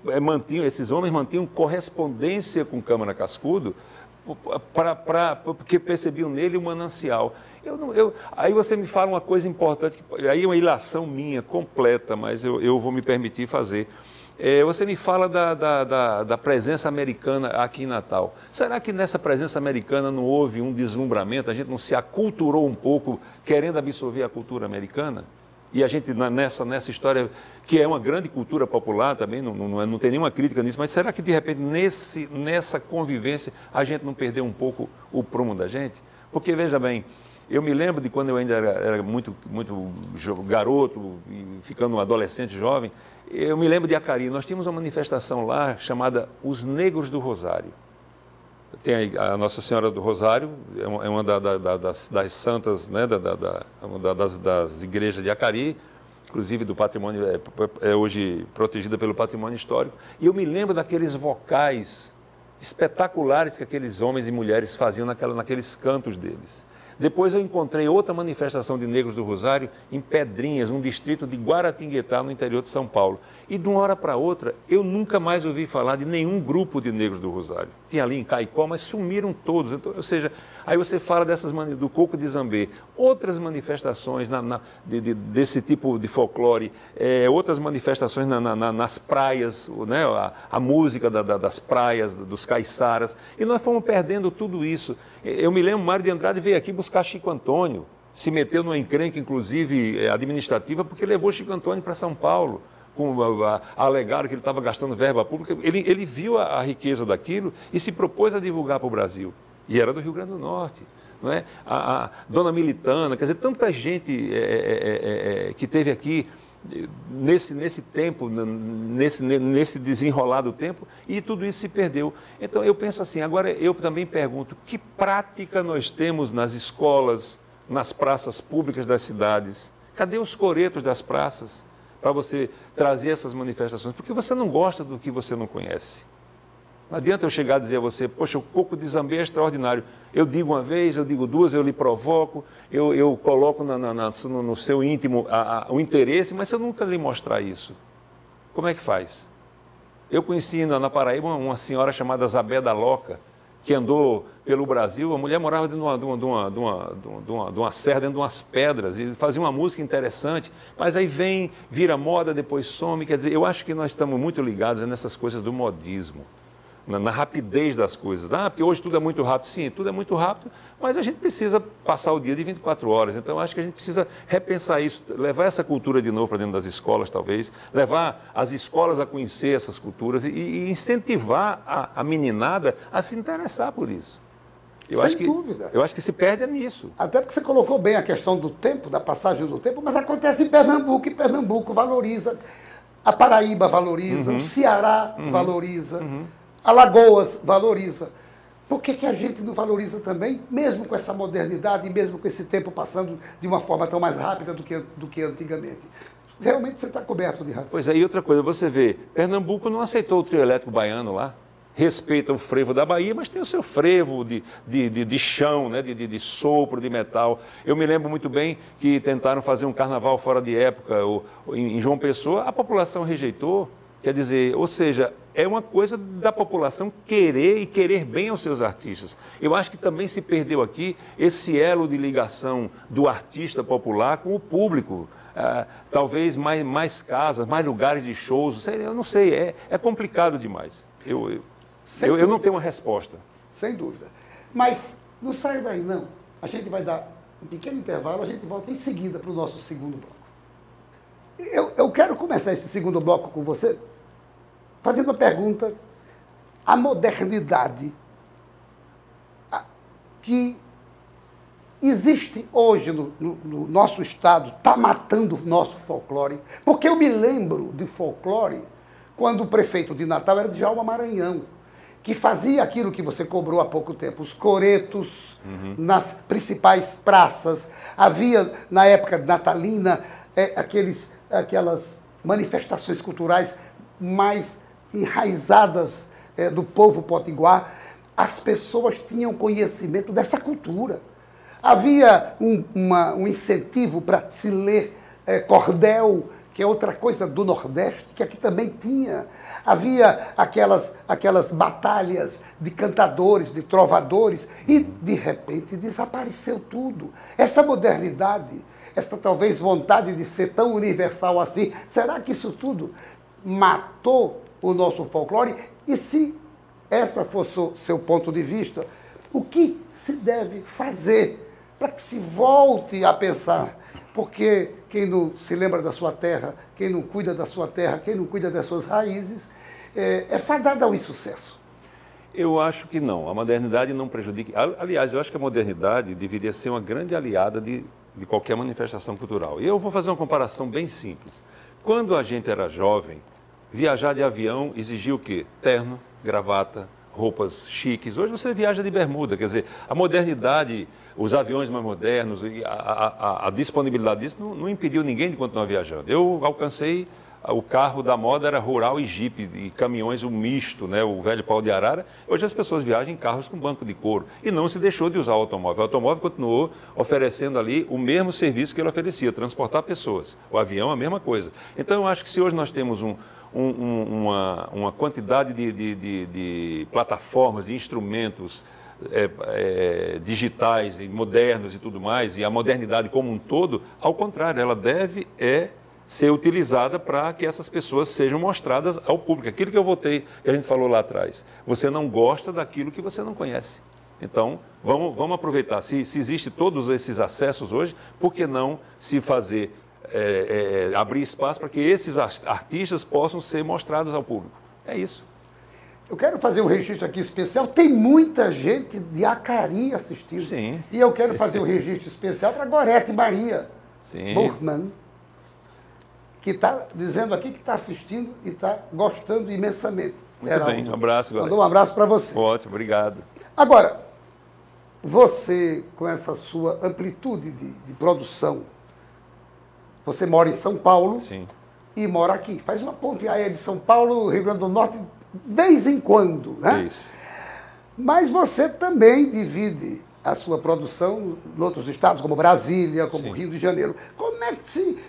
esses homens mantinham correspondência com Câmara Cascudo, porque percebiam nele um manancial. Aí você me fala uma coisa importante, aí é uma ilação minha, completa, mas eu vou me permitir fazer. Você me fala da presença americana aqui em Natal. Será que nessa presença americana não houve um deslumbramento? A gente não se aculturou um pouco, querendo absorver a cultura americana? E a gente, nessa história, que é uma grande cultura popular também, não tem nenhuma crítica nisso, mas será que, de repente, nessa convivência, a gente não perdeu um pouco o prumo da gente? Porque, veja bem, eu me lembro de quando eu ainda era muito garoto, e ficando um adolescente jovem, eu me lembro de Acari. Nós tínhamos uma manifestação lá chamada Os Negros do Rosário. Tem a Nossa Senhora do Rosário, é uma das santas, né, das igrejas de Acari, inclusive do patrimônio, é hoje protegida pelo patrimônio histórico. E eu me lembro daqueles vocais espetaculares que aqueles homens e mulheres faziam naqueles cantos deles. Depois eu encontrei outra manifestação de negros do Rosário em Pedrinhas, um distrito de Guaratinguetá, no interior de São Paulo. E de uma hora para outra, eu nunca mais ouvi falar de nenhum grupo de negros do Rosário. Tinha ali em Caicó, mas sumiram todos. Então, ou seja, aí você fala do coco de Zambê, outras manifestações desse tipo de folclore, outras manifestações nas praias, né, a música das praias, dos caiçaras. E nós fomos perdendo tudo isso. Eu me lembro, Mário de Andrade veio aqui buscar Chico Antônio, se meteu numa encrenca, inclusive administrativa, porque levou Chico Antônio para São Paulo, alegaram que ele estava gastando verba pública. Ele viu a riqueza daquilo e se propôs a divulgar para o Brasil. E era do Rio Grande do Norte. Não é? A Dona Militana, quer dizer, tanta gente que teve aqui nesse tempo, nesse desenrolado tempo, e tudo isso se perdeu. Então eu penso assim, agora eu também pergunto, que prática nós temos nas escolas, nas praças públicas das cidades? Cadê os coretos das praças para você trazer essas manifestações? Porque você não gosta do que você não conhece. Não adianta eu chegar a dizer a você, poxa, o coco de Zambê é extraordinário. Eu digo uma vez, eu digo duas, eu lhe provoco, eu coloco no seu íntimo o interesse, mas se eu nunca lhe mostrar isso, como é que faz? Eu conheci na Paraíba uma senhora chamada Zabé da Loca, que andou pelo Brasil. A mulher morava dentro de uma serra, dentro de umas pedras, e fazia uma música interessante, mas aí vira moda, depois some. Quer dizer, eu acho que nós estamos muito ligados nessas coisas do modismo. na rapidez das coisas. Porque hoje tudo é muito rápido. Sim, tudo é muito rápido, mas a gente precisa passar o dia de 24 horas. Então, acho que a gente precisa repensar isso, levar essa cultura de novo para dentro das escolas, talvez, levar as escolas a conhecer essas culturas e incentivar a meninada a se interessar por isso. Sem dúvida. Eu acho que se perde nisso. Até porque você colocou bem a questão do tempo, da passagem do tempo, mas acontece em Pernambuco, e Pernambuco valoriza, a Paraíba valoriza, o Ceará valoriza, Alagoas valoriza. Por que a gente não valoriza também, mesmo com essa modernidade, mesmo com esse tempo passando de uma forma tão mais rápida do que antigamente? Realmente você está coberto de razão. Pois é, e outra coisa, você vê, Pernambuco não aceitou o trio elétrico baiano lá. Respeita o frevo da Bahia, mas tem o seu frevo de chão, né? de sopro, de metal. Eu me lembro muito bem que tentaram fazer um carnaval fora de época em João Pessoa, a população rejeitou. Quer dizer, ou seja, é uma coisa da população querer e querer bem aos seus artistas. Eu acho que também se perdeu aqui esse elo de ligação do artista popular com o público. Talvez mais casas, mais lugares de shows, eu não sei, é complicado demais. Eu não tenho uma resposta. Sem dúvida. Mas não sai daí, não. A gente vai dar um pequeno intervalo, a gente volta em seguida para o nosso segundo bloco. Eu quero começar esse segundo bloco com você fazendo uma pergunta. A modernidade que existe hoje no nosso estado está matando o nosso folclore? Porque eu me lembro de folclore quando o prefeito de Natal era Djalma Maranhão, que fazia aquilo que você cobrou há pouco tempo, os coretos nas principais praças. Havia, na época natalina, aquelas manifestações culturais mais enraizadas do povo potiguar. As pessoas tinham conhecimento dessa cultura. Havia um incentivo para se ler cordel, que é outra coisa do Nordeste, que aqui também tinha. Havia aquelas batalhas de cantadores, de trovadores, e, de repente, desapareceu tudo. Essa modernidade, essa talvez vontade de ser tão universal assim, será que isso tudo matou o nosso folclore? E se essa fosse o seu ponto de vista, o que se deve fazer para que se volte a pensar? Porque quem não se lembra da sua terra, quem não cuida da sua terra, quem não cuida das suas raízes, é fadado ao insucesso. Eu acho que não. A modernidade não prejudica. Aliás, eu acho que a modernidade deveria ser uma grande aliada de qualquer manifestação cultural. E eu vou fazer uma comparação bem simples. Quando a gente era jovem, viajar de avião exigia o quê? Terno, gravata, roupas chiques. Hoje você viaja de bermuda, quer dizer, a modernidade, os aviões mais modernos, a disponibilidade disso não impediu ninguém de continuar viajando. Eu alcancei, o carro da moda era rural e jipe, e caminhões, o misto, né, o velho pau de arara. Hoje as pessoas viajam em carros com banco de couro e não se deixou de usar o automóvel. O automóvel continuou oferecendo ali o mesmo serviço que ele oferecia, transportar pessoas. O avião, a mesma coisa. Então, eu acho que se hoje nós temos uma quantidade de plataformas, de instrumentos digitais e modernos e tudo mais, e a modernidade como um todo, ao contrário, ela deve ser utilizada para que essas pessoas sejam mostradas ao público. Aquilo que a gente falou lá atrás. Você não gosta daquilo que você não conhece. Então, vamos aproveitar. Se existe todos esses acessos hoje, por que não se fazer abrir espaço para que esses artistas possam ser mostrados ao público? É isso. Eu quero fazer um registro aqui especial. Tem muita gente de Acari assistindo. Sim. E eu quero fazer um registro especial para Gorete Maria Burman, que está dizendo aqui que está assistindo e está gostando imensamente. Muito bem, um abraço, Gorete. Mandou um abraço para você. Ótimo, obrigado. Agora, você, com essa sua amplitude de produção, você mora em São Paulo. Sim. E mora aqui. Faz uma ponte aérea de São Paulo, Rio Grande do Norte, de vez em quando, né? Isso. Mas você também divide a sua produção em outros estados, como Brasília, como Rio de Janeiro.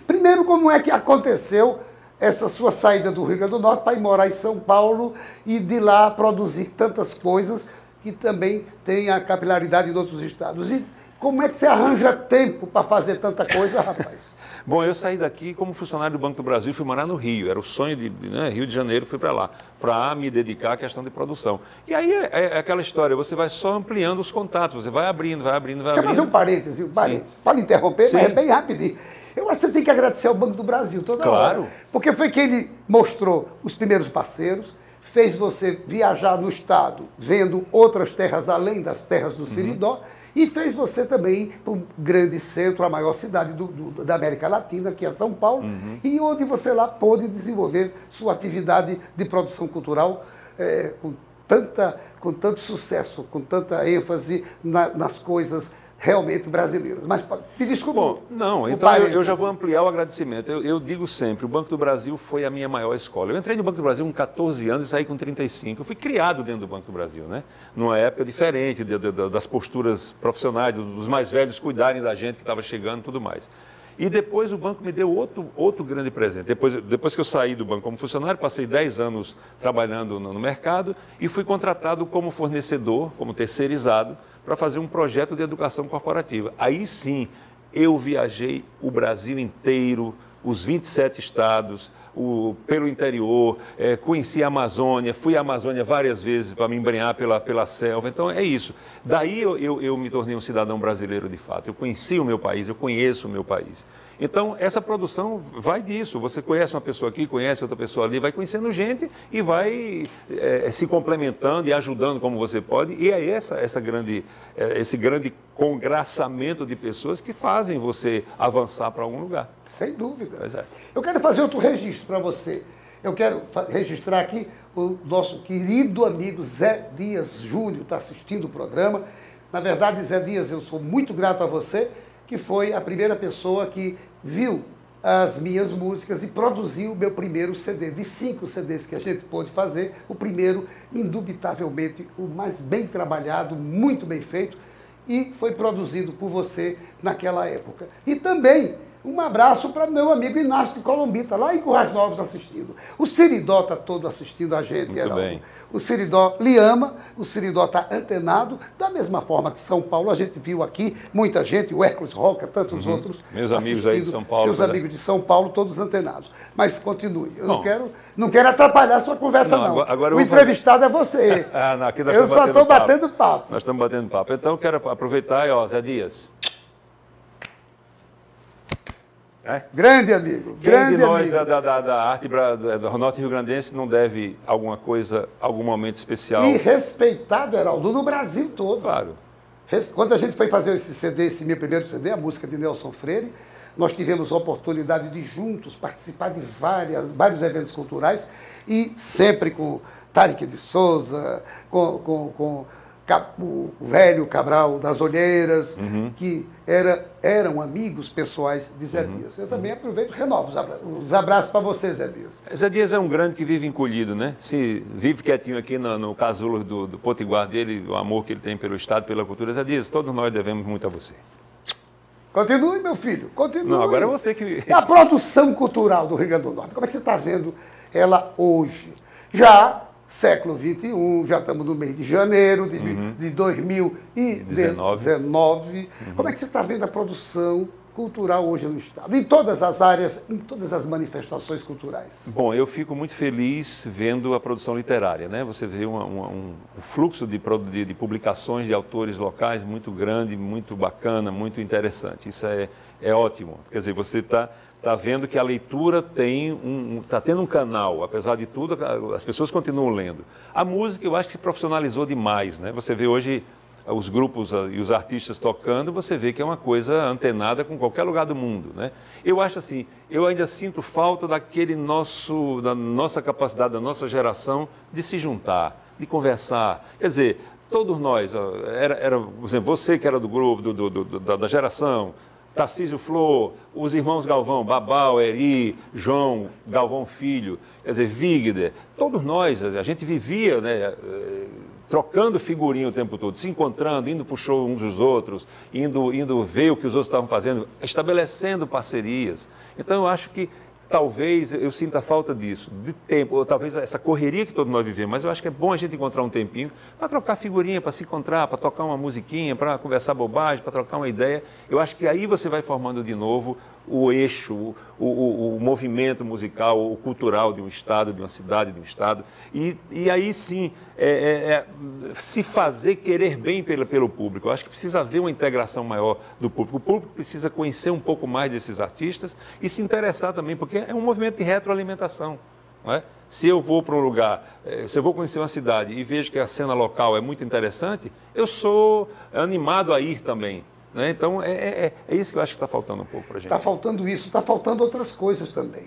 Primeiro, como é que aconteceu essa sua saída do Rio Grande do Norte para ir morar em São Paulo e de lá produzir tantas coisas que também tem a capilaridade em outros estados? E como é que você arranja tempo para fazer tanta coisa, rapaz? Bom, eu saí daqui como funcionário do Banco do Brasil e fui morar no Rio. Era o sonho de Rio de Janeiro, fui para lá, para me dedicar à questão de produção. E aí é aquela história, você vai só ampliando os contatos, você vai abrindo, vai abrindo, vai Deixa eu abrindo. fazer um parênteses. Pode interromper, Sim. mas é bem rapidinho. Eu acho que você tem que agradecer ao Banco do Brasil toda Claro. hora. Porque foi quem lhe mostrou os primeiros parceiros, fez você viajar no estado, vendo outras terras além das terras do Seridó, e fez você também ir para um grande centro, a maior cidade da América Latina, que é São Paulo, e onde você lá pôde desenvolver sua atividade de produção cultural com tanto sucesso, com tanta ênfase nas coisas realmente brasileiras. Mas me desculpa. Bom, não, então eu já vou ampliar o agradecimento. Eu digo sempre, o Banco do Brasil foi a minha maior escola. Eu entrei no Banco do Brasil com 14 anos e saí com 35. Eu fui criado dentro do Banco do Brasil, né? Numa época diferente das posturas profissionais, dos mais velhos cuidarem da gente que estava chegando e tudo mais. E depois o banco me deu outro grande presente. Depois que eu saí do banco como funcionário, passei 10 anos trabalhando no mercado e fui contratado como fornecedor, como terceirizado, para fazer um projeto de educação corporativa. Aí sim, eu viajei o Brasil inteiro, os 27 estados, pelo interior, conheci a Amazônia, fui à Amazônia várias vezes para me embrenhar pela selva. Então é isso. Daí eu me tornei um cidadão brasileiro de fato. Eu conheci o meu país, eu conheço o meu país. Então essa produção vai disso. Você conhece uma pessoa aqui, conhece outra pessoa ali, vai conhecendo gente e vai se complementando e ajudando como você pode. E é esse grande congraçamento de pessoas que fazem você avançar para algum lugar. Sem dúvida. Pois é. Eu quero fazer outro registro para você. Eu quero registrar aqui o nosso querido amigo Zé Dias Júnior, está assistindo o programa. Na verdade, Zé Dias, eu sou muito grato a você, que foi a primeira pessoa que viu as minhas músicas e produziu o meu primeiro CD. De 5 CDs que a gente pôde fazer, o primeiro, indubitavelmente, o mais bem trabalhado, muito bem feito, e foi produzido por você naquela época. E também um abraço para meu amigo Inácio de Colombita, lá em Currais Novos, assistindo. O Seridó está todo assistindo a gente, Muito bem. O Seridó lhe ama, o Seridó está antenado, da mesma forma que São Paulo, a gente viu aqui muita gente, o Hércules Roca, tantos outros. Meus amigos aí de São Paulo. Seus amigos de São Paulo, todos antenados. Mas continue. Eu não quero atrapalhar a sua conversa, não. Agora o entrevistado é você. Não, aqui nós eu só estou batendo papo. Nós estamos batendo papo. Então, eu quero aproveitar e, Zé Dias. Grande amigo. Quem de nós da arte do norte rio-grandense não deve alguma coisa, algum momento especial? E respeitado, Heraldo, no Brasil todo. Claro. Quando a gente foi fazer esse CD, esse meu primeiro CD, a música de Nelson Freire, nós tivemos a oportunidade de juntos participar de vários eventos culturais e sempre com Tarek de Souza, com o velho Cabral das Olheiras, que eram amigos pessoais de Zé Dias. Eu também aproveito e renovo os abraços para você, Zé Dias. Zé Dias é um grande que vive encolhido, né? Se vive quietinho aqui no casulo do potiguar dele, o amor que ele tem pelo Estado, pela cultura. Zé Dias, todos nós devemos muito a você. Continue, meu filho, continue. Não, agora é você que... A produção cultural do Rio Grande do Norte, como é que você está vendo ela hoje? Já século XXI, já estamos no mês de janeiro de 2019. Como é que você está vendo a produção cultural hoje no Estado? Em todas as áreas, em todas as manifestações culturais. Bom, eu fico muito feliz vendo a produção literária, né? Você vê um fluxo de publicações de autores locais muito grande, muito bacana, muito interessante. Isso é ótimo. Quer dizer, você está vendo que a leitura está tendo um canal, apesar de tudo, as pessoas continuam lendo. A música, eu acho que se profissionalizou demais, né? Você vê hoje os grupos e os artistas tocando, você vê que é uma coisa antenada com qualquer lugar do mundo, né? Eu acho assim, eu ainda sinto falta da nossa capacidade, da nossa geração de se juntar, de conversar. Quer dizer, todos nós, por exemplo, você que era do grupo, da geração, Tarcísio Flor, os irmãos Galvão, Babau, Eri, João, Galvão Filho, quer dizer, Vigder, todos nós, a gente vivia, né, trocando figurinha o tempo todo, se encontrando, indo para o show uns dos outros, indo ver o que os outros estavam fazendo, estabelecendo parcerias. Então eu acho que talvez eu sinta falta disso, de tempo, ou talvez essa correria que todos nós vivemos, mas eu acho que é bom a gente encontrar um tempinho para trocar figurinha, para se encontrar, para tocar uma musiquinha, para conversar bobagem, para trocar uma ideia. Eu acho que aí você vai formando de novo o eixo, o movimento musical, o cultural de um estado, de uma cidade, de um estado. E aí sim, se fazer querer bem pelo público. Eu acho que precisa haver uma integração maior do público. O público precisa conhecer um pouco mais desses artistas e se interessar também, porque é um movimento de retroalimentação. Não é? Se eu vou para um lugar, se eu vou conhecer uma cidade e vejo que a cena local é muito interessante, eu sou animado a ir também. Né? Então, é isso que eu acho que está faltando um pouco para a gente. Está faltando isso, está faltando outras coisas também.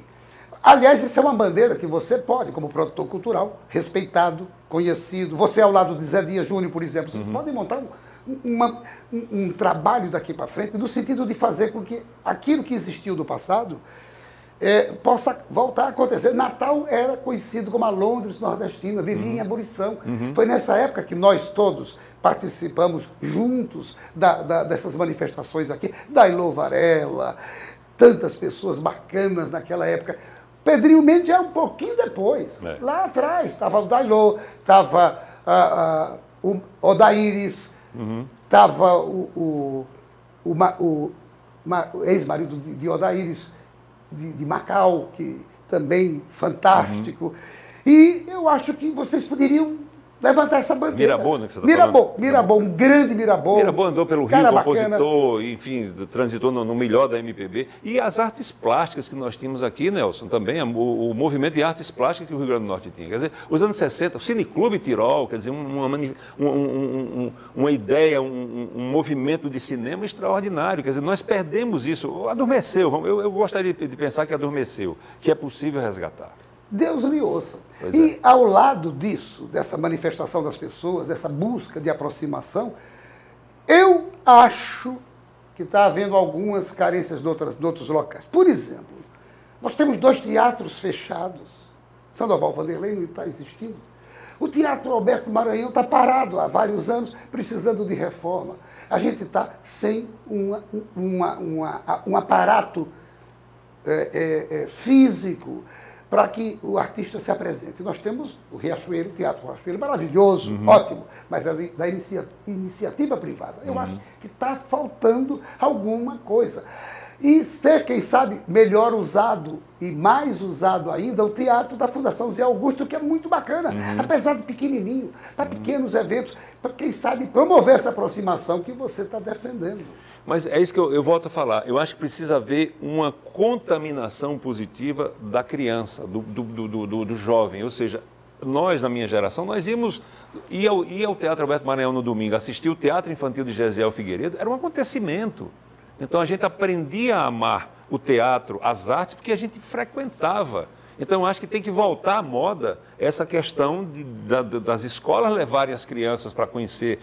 Aliás, essa é uma bandeira que você pode, como produtor cultural, respeitado, conhecido. Você ao lado de Zé Dias Júnior, por exemplo, vocês podem montar um trabalho daqui para frente no sentido de fazer com que aquilo que existiu do passado possa voltar a acontecer. Natal era conhecido como a Londres nordestina, vivia em ebulição. Foi nessa época que nós todos participamos juntos dessas manifestações aqui, da Ilô Varela, tantas pessoas bacanas naquela época. Pedrinho Mendes é um pouquinho depois. Lá atrás estava o Dailô, estava o Odaíris, estava o ex-marido de Odaíris, de Macau, que também fantástico. E eu acho que vocês poderiam levantar essa bandeira. Mirabô, né, que você está falando? Mirabô, um grande Mirabô. Mirabô andou pelo Rio, compositor, enfim, transitou no melhor da MPB. E as artes plásticas que nós tínhamos aqui, Nelson, também, o movimento de artes plásticas que o Rio Grande do Norte tinha. Quer dizer, os anos 60, o Cineclube Tirol, quer dizer, uma ideia, um movimento de cinema extraordinário. Quer dizer, nós perdemos isso, adormeceu. Eu gostaria de pensar que adormeceu, que é possível resgatar. Deus lhe ouça. E ao lado disso, dessa manifestação das pessoas, dessa busca de aproximação, eu acho que está havendo algumas carências de outros locais. Por exemplo, nós temos 2 teatros fechados. Sandoval Vanderlei não está existindo. O Teatro Alberto Maranhão está parado há vários anos, precisando de reforma. A gente está sem um aparato físico para que o artista se apresente. Nós temos o Riachuelo, o Teatro Riachuelo, maravilhoso, ótimo, mas é da iniciativa privada. Eu acho que está faltando alguma coisa. E ser, quem sabe, melhor usado e mais usado ainda, o teatro da Fundação Zé Augusto, que é muito bacana, apesar de pequenininho, para pequenos eventos, para, quem sabe, promover essa aproximação que você está defendendo. Mas é isso que eu volto a falar. Eu acho que precisa haver uma contaminação positiva da criança, do jovem. Ou seja, nós, na minha geração, nós ia ao Teatro Alberto Maranhão no domingo, assistir o Teatro Infantil de Gesiel Figueiredo, era um acontecimento. Então a gente aprendia a amar o teatro, as artes, porque a gente frequentava. Então eu acho que tem que voltar à moda essa questão das escolas levarem as crianças para conhecer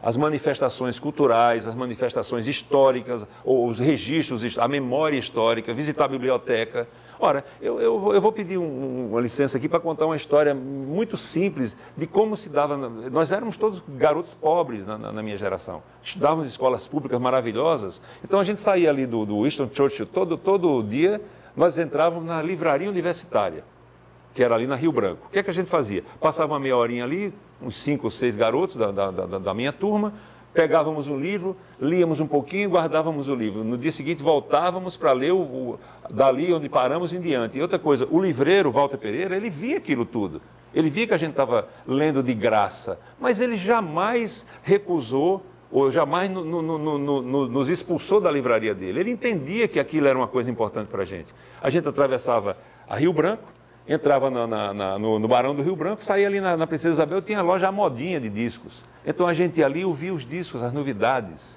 as manifestações culturais, as manifestações históricas, ou os registros, a memória histórica, visitar a biblioteca. Ora, eu vou pedir uma licença aqui para contar uma história muito simples de como se dava. Nós éramos todos garotos pobres na minha geração. Estudávamos em escolas públicas maravilhosas. Então a gente saía ali do Winston Churchill todo dia, nós entrávamos na livraria universitária, que era ali na Rio Branco. O que é que a gente fazia? Passava uma meia horinha ali, uns 5 ou 6 garotos da minha turma, pegávamos um livro, líamos um pouquinho e guardávamos o livro. No dia seguinte voltávamos para ler dali onde paramos em diante. E outra coisa, o livreiro, Walter Pereira, ele via aquilo tudo. Ele via que a gente estava lendo de graça, mas ele jamais recusou ou jamais nos expulsou da livraria dele. Ele entendia que aquilo era uma coisa importante para a gente. A gente atravessava a Rio Branco, entrava no Barão do Rio Branco, saía ali na Princesa Isabel, tinha a loja A Modinha de discos. Então a gente ia ali ouvia os discos, as novidades.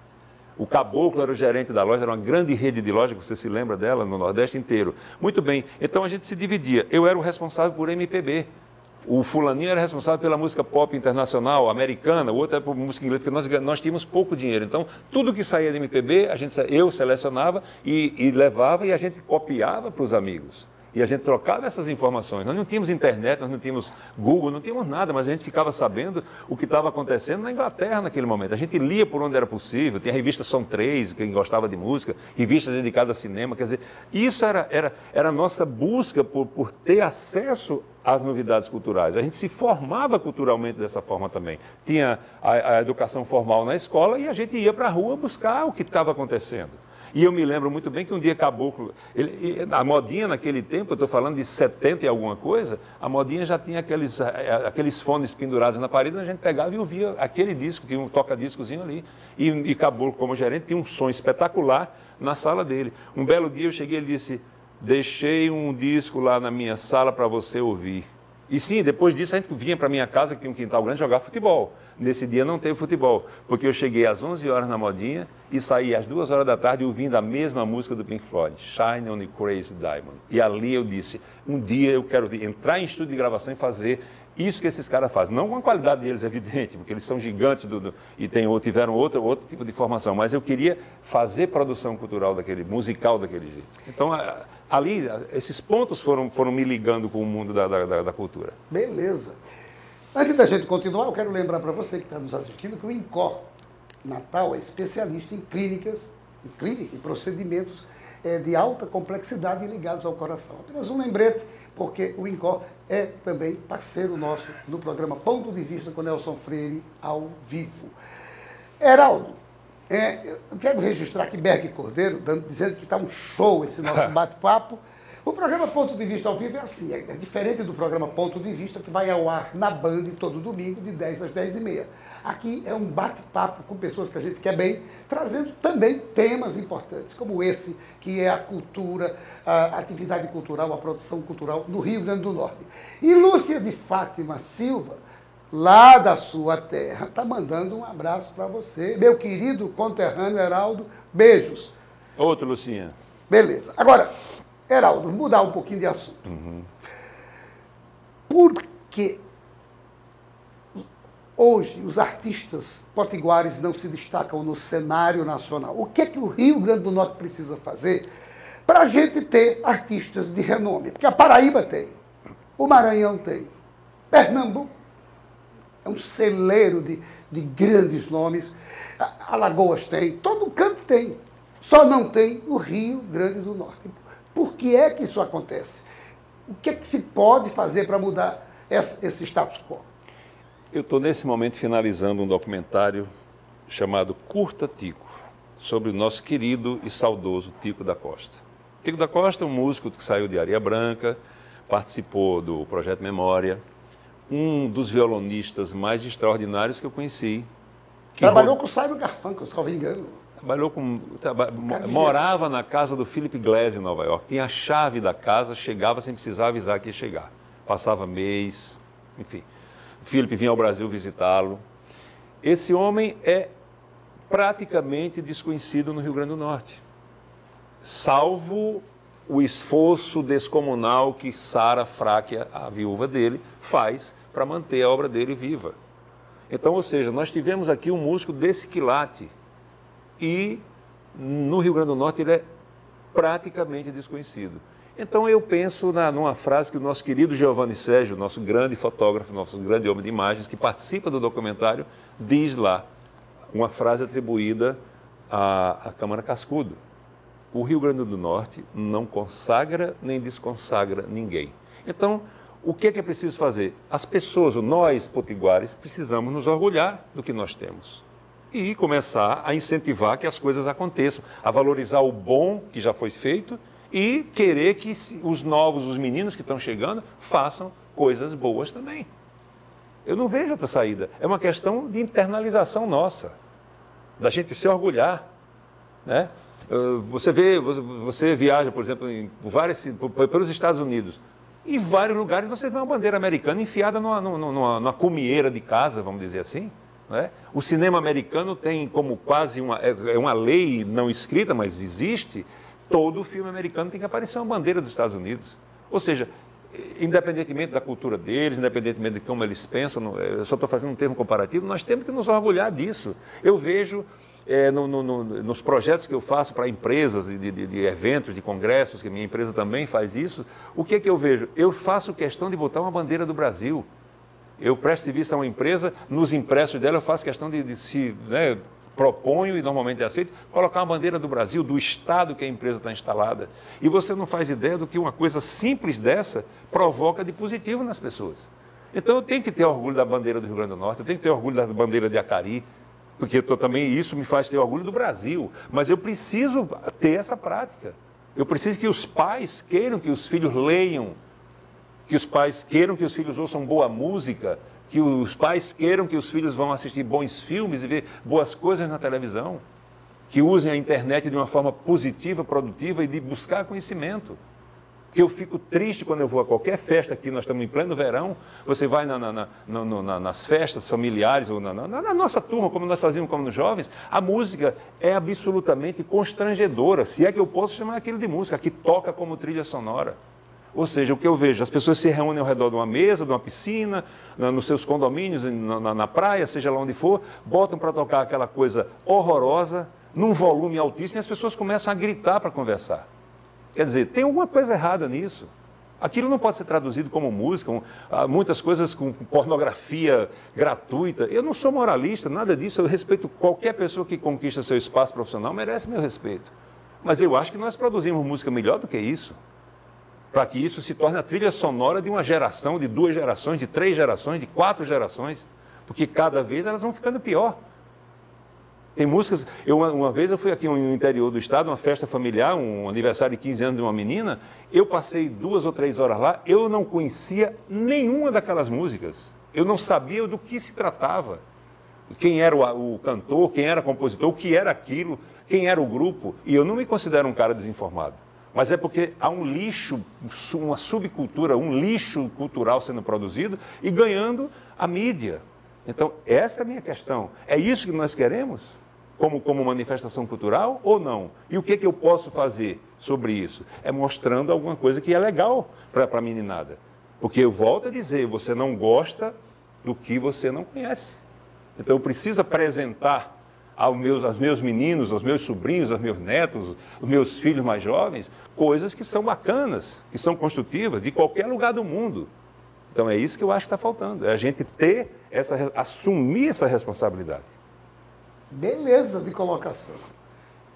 O Caboclo era o gerente da loja, era uma grande rede de loja, que você se lembra dela, no Nordeste inteiro. Muito bem, então a gente se dividia. Eu era o responsável por MPB. O fulaninho era responsável pela música pop internacional, americana, o outro era por música inglesa, porque nós tínhamos pouco dinheiro. Então, tudo que saía de MPB, eu selecionava e levava e a gente copiava para os amigos. E a gente trocava essas informações. Nós não tínhamos internet, nós não tínhamos Google, não tínhamos nada, mas a gente ficava sabendo o que estava acontecendo na Inglaterra naquele momento. A gente lia por onde era possível, tinha a revista Som 3, quem gostava de música, revistas dedicadas a cinema, quer dizer, isso era a nossa busca por ter acesso às novidades culturais. A gente se formava culturalmente dessa forma também. Tinha a educação formal na escola e a gente ia para a rua buscar o que estava acontecendo. E eu me lembro muito bem que um dia Caboclo, a modinha naquele tempo, eu estou falando de 70 e alguma coisa, a modinha já tinha aqueles fones pendurados na parede, a gente pegava e ouvia aquele disco, tinha um toca-discozinho ali. E Caboclo, como gerente, tinha um som espetacular na sala dele. Um belo dia eu cheguei e ele disse, deixei um disco lá na minha sala para você ouvir. E sim, depois disso a gente vinha para minha casa, que tinha um quintal grande, jogar futebol. Nesse dia não teve futebol, porque eu cheguei às 11 horas na modinha e saí às 2 horas da tarde ouvindo a mesma música do Pink Floyd, Shine on the Crazy Diamond. E ali eu disse, um dia eu quero entrar em estúdio de gravação e fazer isso que esses caras fazem. Não com a qualidade deles, evidente, porque eles são gigantes e tiveram outro tipo de formação, mas eu queria fazer produção cultural musical daquele jeito. Então, ali, esses pontos foram me ligando com o mundo da cultura. Beleza. Antes da gente continuar, eu quero lembrar para você que está nos assistindo que o INCOR Natal é especialista em clínica e procedimentos de alta complexidade ligados ao coração. Apenas um lembrete, porque o INCOR é também parceiro nosso no programa Ponto de Vista com Nelson Freire ao vivo. Heraldo, eu quero registrar aqui Berg Cordeiro, dizendo que está um show esse nosso bate-papo. O programa Ponto de Vista ao vivo é assim, é diferente do programa Ponto de Vista, que vai ao ar na Band todo domingo, de 10 às 10h30. Aqui é um bate-papo com pessoas que a gente quer bem, trazendo também temas importantes, como esse, que é a cultura, a atividade cultural, a produção cultural no Rio Grande do Norte. E Lúcia de Fátima Silva, lá da sua terra, está mandando um abraço para você. Meu querido conterrâneo Heraldo, beijos. Outro, Lucinha. Beleza. Agora, Heraldo, mudar um pouquinho de assunto. Por que hoje os artistas potiguares não se destacam no cenário nacional? O que é que o Rio Grande do Norte precisa fazer para a gente ter artistas de renome? Porque a Paraíba tem, o Maranhão tem, Pernambuco é um celeiro de grandes nomes, Alagoas tem, todo canto tem, só não tem o Rio Grande do Norte. Por que é que isso acontece? O que é que se pode fazer para mudar esse status quo? Eu estou nesse momento finalizando um documentário chamado Curta Tico, sobre o nosso querido e saudoso Tico da Costa. Tico da Costa é um músico que saiu de Areia Branca, participou do Projeto Memória, um dos violonistas mais extraordinários que eu conheci. Trabalhou com o Simon Garfunkel, se não me engano. Morava na casa do Philip Glass em Nova York, tinha a chave da casa, chegava sem precisar avisar que ia chegar. Passava mês, enfim. O Philip vinha ao Brasil visitá-lo. Esse homem é praticamente desconhecido no Rio Grande do Norte, salvo o esforço descomunal que Sara Fráquia, a viúva dele, faz para manter a obra dele viva. Então, ou seja, nós tivemos aqui um músico desse quilate, e no Rio Grande do Norte ele é praticamente desconhecido. Então eu penso numa frase que o nosso querido Giovanni Sérgio, nosso grande fotógrafo, nosso grande homem de imagens, que participa do documentário, diz lá, uma frase atribuída à Câmara Cascudo. O Rio Grande do Norte não consagra nem desconsagra ninguém. Então, o que é preciso fazer? As pessoas, nós potiguares, precisamos nos orgulhar do que nós temos. E começar a incentivar que as coisas aconteçam, a valorizar o bom que já foi feito e querer que os meninos que estão chegando, façam coisas boas também. Eu não vejo outra saída. É uma questão de internalização nossa, da gente se orgulhar, né? Você viaja, por exemplo, pelos Estados Unidos. Em vários lugares você vê uma bandeira americana enfiada numa cumieira de casa, vamos dizer assim. Né? O cinema americano tem como quase uma lei não escrita, mas existe, todo filme americano tem que aparecer uma bandeira dos Estados Unidos. Ou seja, independentemente da cultura deles, independentemente de como eles pensam, eu só estou fazendo um termo comparativo, nós temos que nos orgulhar disso. Eu vejo nos projetos que eu faço para empresas, de eventos, de congressos, que minha empresa também faz isso, o que é que eu vejo? Eu faço questão de botar uma bandeira do Brasil. Eu presto serviço a uma empresa, nos impressos dela eu faço questão proponho e normalmente aceito, colocar uma bandeira do Brasil, do estado que a empresa está instalada. E você não faz ideia do que uma coisa simples dessa provoca de positivo nas pessoas. Então eu tenho que ter orgulho da bandeira do Rio Grande do Norte, eu tenho que ter orgulho da bandeira de Acari, porque também isso me faz ter orgulho do Brasil, mas eu preciso ter essa prática. Eu preciso que os pais queiram que os filhos leiam, que os pais queiram que os filhos ouçam boa música, que os pais queiram que os filhos vão assistir bons filmes e ver boas coisas na televisão, que usem a internet de uma forma positiva, produtiva e de buscar conhecimento. Que eu fico triste quando eu vou a qualquer festa aqui, nós estamos em pleno verão, você vai nas festas familiares, ou na nossa turma, como nós fazíamos como nos jovens, a música é absolutamente constrangedora, se é que eu posso chamar aquilo de música, que toca como trilha sonora. Ou seja, o que eu vejo, as pessoas se reúnem ao redor de uma mesa, de uma piscina, nos seus condomínios, na praia, seja lá onde for, botam para tocar aquela coisa horrorosa, num volume altíssimo, e as pessoas começam a gritar para conversar. Quer dizer, tem alguma coisa errada nisso. Aquilo não pode ser traduzido como música, muitas coisas com pornografia gratuita. Eu não sou moralista, nada disso, eu respeito qualquer pessoa que conquista seu espaço profissional, merece meu respeito. Mas eu acho que nós produzimos música melhor do que isso, para que isso se torne a trilha sonora de uma geração, de 2 gerações, de 3 gerações, de 4 gerações, porque cada vez elas vão ficando pior. Tem músicas, uma vez eu fui aqui no interior do estado, uma festa familiar, um aniversário de 15 anos de uma menina, eu passei 2 ou 3 horas lá, eu não conhecia nenhuma daquelas músicas, eu não sabia do que se tratava, quem era o cantor, quem era o compositor, o que era aquilo, quem era o grupo, e eu não me considero um cara desinformado, mas é porque há um lixo, uma subcultura, um lixo cultural sendo produzido e ganhando a mídia. Então, essa é a minha questão. É isso que nós queremos? Como manifestação cultural ou não? E o que eu posso fazer sobre isso? É mostrando alguma coisa que é legal para a meninada. Porque eu volto a dizer, você não gosta do que você não conhece. Então eu preciso apresentar aos meus meninos, aos meus sobrinhos, aos meus netos, aos meus filhos mais jovens, coisas que são bacanas, que são construtivas, de qualquer lugar do mundo. Então é isso que eu acho que está faltando, é a gente assumir essa responsabilidade. Beleza de colocação.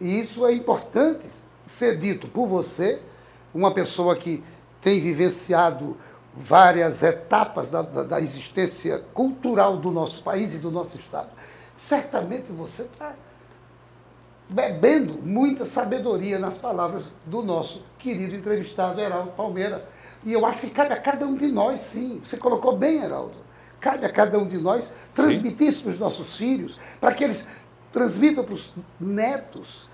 E isso é importante ser dito por você, uma pessoa que tem vivenciado várias etapas da existência cultural do nosso país e do nosso estado. Certamente você está bebendo muita sabedoria nas palavras do nosso querido entrevistado Heraldo Palmeira. E eu acho que cabe a cada um de nós, sim. Você colocou bem, Heraldo. Cabe a cada um de nós transmitir isso para os nossos filhos, para que eles transmitam para os netos.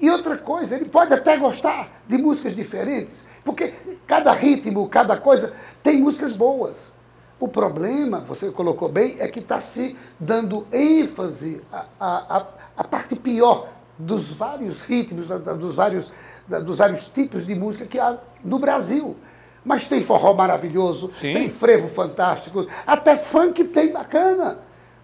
E outra coisa, ele pode até gostar de músicas diferentes, porque cada ritmo, cada coisa, tem músicas boas. O problema, você colocou bem, é que está se dando ênfase à parte pior dos vários ritmos, dos vários tipos de música que há no Brasil. Mas tem forró maravilhoso, sim, tem frevo fantástico, até funk tem bacana.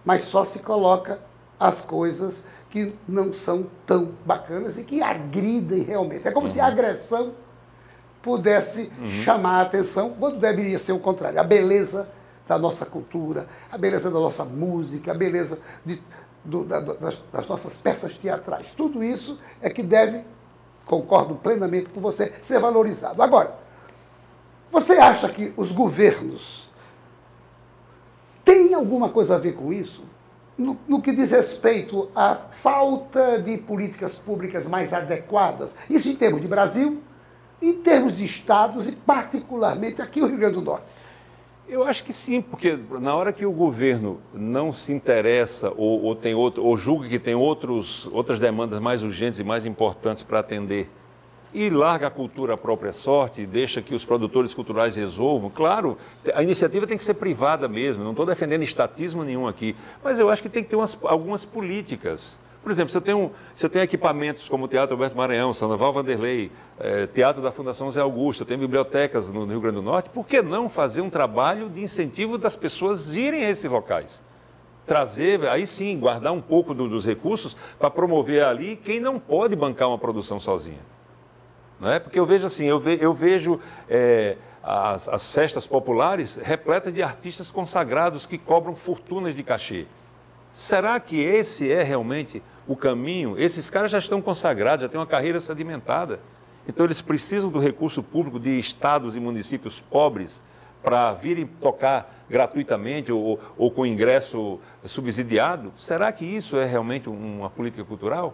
Mas só se coloca as coisas que não são tão bacanas e que agridem realmente. É como se a agressão pudesse chamar a atenção, quando deveria ser o contrário. A beleza da nossa cultura, a beleza da nossa música, a beleza das nossas peças teatrais. Tudo isso é que deve, concordo plenamente com você, ser valorizado. Agora, você acha que os governos têm alguma coisa a ver com isso? No que diz respeito à falta de políticas públicas mais adequadas, isso em termos de Brasil, em termos de estados e particularmente aqui no Rio Grande do Norte? Eu acho que sim, porque na hora que o governo não se interessa ou julga que tem outras demandas mais urgentes e mais importantes para atender e larga a cultura à própria sorte e deixa que os produtores culturais resolvam, claro, a iniciativa tem que ser privada mesmo, não estou defendendo estatismo nenhum aqui, mas eu acho que tem que ter algumas políticas. Por exemplo, se eu tenho equipamentos como o Teatro Alberto Maranhão, Sandoval Vanderlei, Teatro da Fundação Zé Augusto, eu tenho bibliotecas no Rio Grande do Norte, por que não fazer um trabalho de incentivo das pessoas irem a esses locais? Trazer, aí sim, guardar um pouco dos recursos para promover ali quem não pode bancar uma produção sozinha. Não é? Porque eu vejo assim, eu vejo as festas populares repletas de artistas consagrados que cobram fortunas de cachê. Será que esse é realmente o caminho? Esses caras já estão consagrados, já têm uma carreira sedimentada. Então eles precisam do recurso público de estados e municípios pobres para virem tocar gratuitamente ou com ingresso subsidiado, será que isso é realmente uma política cultural?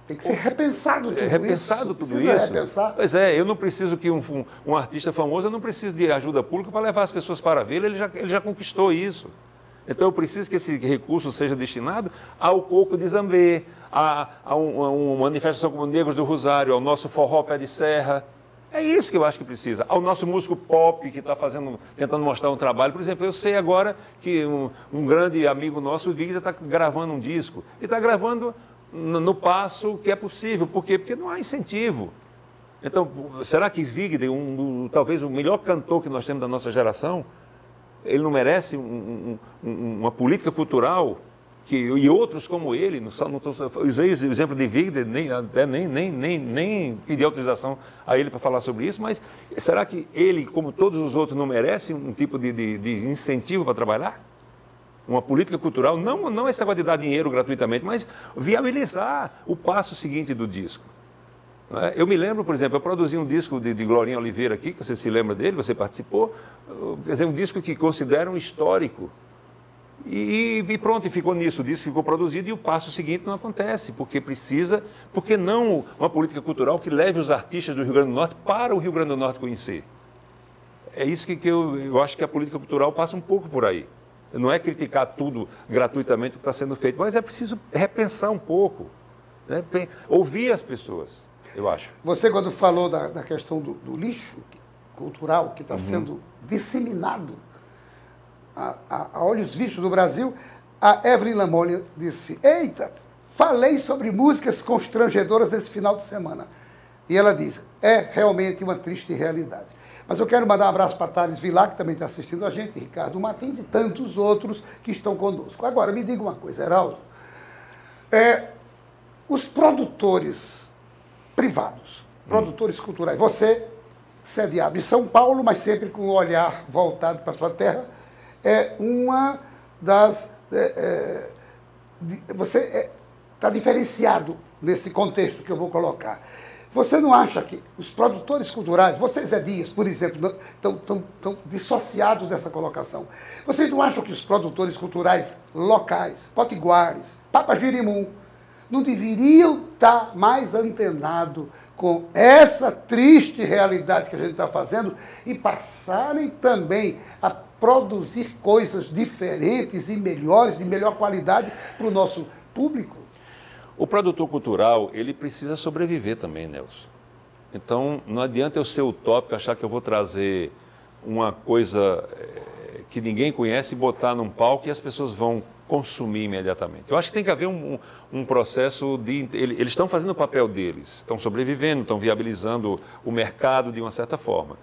Tem que ser repensado tudo isso. Repensado tudo Precisa isso. repensar. Pois é, eu não preciso que um artista famoso, eu não preciso de ajuda pública para levar as pessoas para vê-lo, ele já conquistou isso. Então eu preciso que esse recurso seja destinado ao Coco de Zambê, a uma manifestação como Negros do Rosário, ao nosso forró pé de serra. É isso que eu acho que precisa. Ao nosso músico pop que está tentando mostrar um trabalho. Por exemplo, eu sei agora que um grande amigo nosso, o Victor, está gravando um disco. E está gravando no passo que é possível. Por quê? Porque não há incentivo. Então, será que Victor, talvez o melhor cantor que nós temos da nossa geração, ele não merece uma política cultural e outros como ele? Usei o exemplo de Victor, nem pedi autorização a ele para falar sobre isso, mas será que ele, como todos os outros, não merece um tipo de incentivo para trabalhar? Uma política cultural, não esse negócio de dar dinheiro gratuitamente, mas viabilizar o passo seguinte do disco. Eu me lembro, por exemplo, eu produzi um disco de Glorinha Oliveira aqui, que você se lembra dele, você participou, quer dizer, um disco que consideram histórico. E pronto, e ficou nisso, o disco ficou produzido e o passo seguinte não acontece, porque não uma política cultural que leve os artistas do Rio Grande do Norte para o Rio Grande do Norte conhecer. É isso que eu acho que a política cultural passa um pouco por aí. Não é criticar tudo gratuitamente o que está sendo feito, mas é preciso repensar um pouco, né? Ouvir as pessoas, eu acho. Você, quando falou da questão do lixo cultural que está sendo disseminado a olhos vistos no Brasil, a Evelyn Lamonha disse: eita, falei sobre músicas constrangedoras esse final de semana. E ela diz: é realmente uma triste realidade. Mas eu quero mandar um abraço para Thales Vilar, que também está assistindo a gente, Ricardo Martins e tantos outros que estão conosco. Agora, me diga uma coisa, Heraldo. Os produtores privados, produtores culturais, você, sediado em São Paulo, mas sempre com o olhar voltado para a sua terra, é uma das... você está diferenciado nesse contexto que eu vou colocar. Você não acha que os produtores culturais, vocês, Zé Dias, por exemplo, estão dissociados dessa colocação? Vocês não acham que os produtores culturais locais, potiguares, Papagirimum, não deveriam estar mais antenados com essa triste realidade que a gente está fazendo e passarem também a produzir coisas diferentes e melhores, de melhor qualidade para o nosso público? O produtor cultural, ele precisa sobreviver também, Nelson. Então, não adianta eu ser utópico, achar que eu vou trazer uma coisa que ninguém conhece e botar num palco e as pessoas vão consumir imediatamente. Eu acho que tem que haver um processo de... Eles estão fazendo o papel deles, estão sobrevivendo, estão viabilizando o mercado de uma certa forma.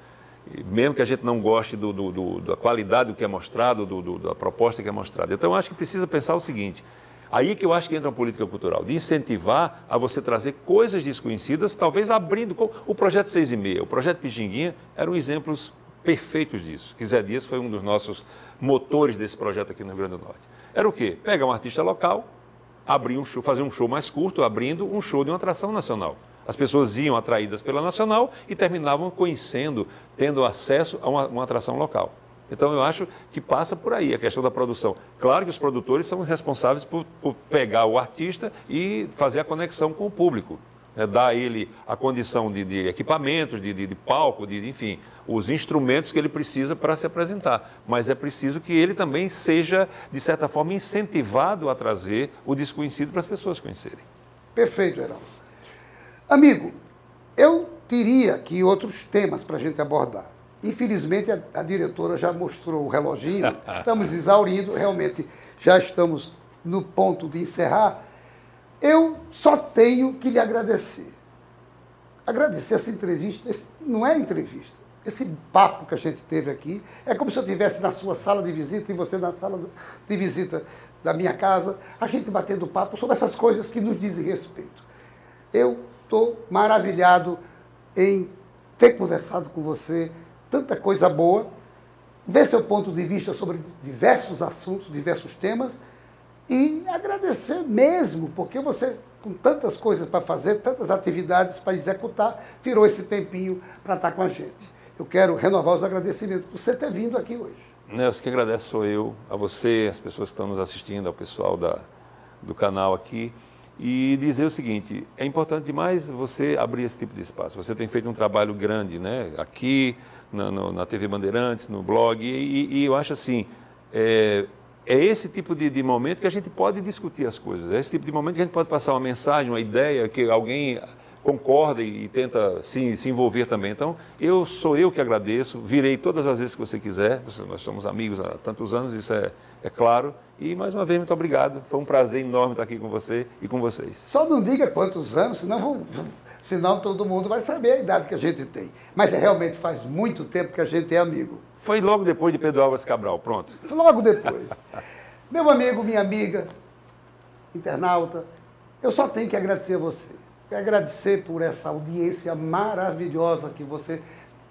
E mesmo que a gente não goste da qualidade do que é mostrado, da proposta que é mostrada. Então, eu acho que precisa pensar o seguinte... Aí que eu acho que entra a política cultural, de incentivar a você trazer coisas desconhecidas, talvez abrindo... O projeto 6,5, o projeto Pixinguinha, eram exemplos perfeitos disso. Que Zé Dias foi um dos nossos motores desse projeto aqui no Rio Grande do Norte. Era o quê? Pegar um artista local, abrir um show, fazer um show mais curto, abrindo um show de uma atração nacional. As pessoas iam atraídas pela nacional e terminavam conhecendo, tendo acesso a uma atração local. Então, eu acho que passa por aí a questão da produção. Claro que os produtores são responsáveis por pegar o artista e fazer a conexão com o público. Né? Dar a ele a condição de equipamentos, de palco, enfim, os instrumentos que ele precisa para se apresentar. Mas é preciso que ele também seja, de certa forma, incentivado a trazer o desconhecido para as pessoas conhecerem. Perfeito, Heraldo. Amigo, eu teria aqui outros temas para a gente abordar. Infelizmente, a diretora já mostrou o reloginho, estamos exaurindo, realmente já estamos no ponto de encerrar. Eu só tenho que lhe agradecer. Agradecer essa entrevista, não é entrevista, esse papo que a gente teve aqui, é como se eu estivesse na sua sala de visita e você na sala de visita da minha casa, a gente batendo papo sobre essas coisas que nos dizem respeito. Eu estou maravilhado em ter conversado com você, tanta coisa boa, ver seu ponto de vista sobre diversos assuntos, diversos temas, e agradecer mesmo, porque você, com tantas coisas para fazer, tantas atividades para executar, tirou esse tempinho para estar com a gente. eu quero renovar os agradecimentos por você ter vindo aqui hoje. Nelson, que agradeço sou eu, a você, as pessoas que estão nos assistindo, ao pessoal do canal aqui, e dizer o seguinte, é importante demais você abrir esse tipo de espaço. Você tem feito um trabalho grande, né? Aqui, na TV Bandeirantes, no blog, e eu acho assim, é esse tipo de momento que a gente pode discutir as coisas, é esse tipo de momento que a gente pode passar uma mensagem, uma ideia, que alguém concorda e tenta se envolver também. Então, sou eu que agradeço, virei todas as vezes que você quiser, nós somos amigos há tantos anos, isso é claro, e mais uma vez, muito obrigado, foi um prazer enorme estar aqui com você e com vocês. Só não diga quantos anos, senão todo mundo vai saber a idade que a gente tem. Mas realmente faz muito tempo que a gente é amigo. Foi logo depois de Pedro Álvares Cabral, pronto. Logo depois. Meu amigo, minha amiga, internauta, eu só tenho que agradecer a você. Agradecer por essa audiência maravilhosa que você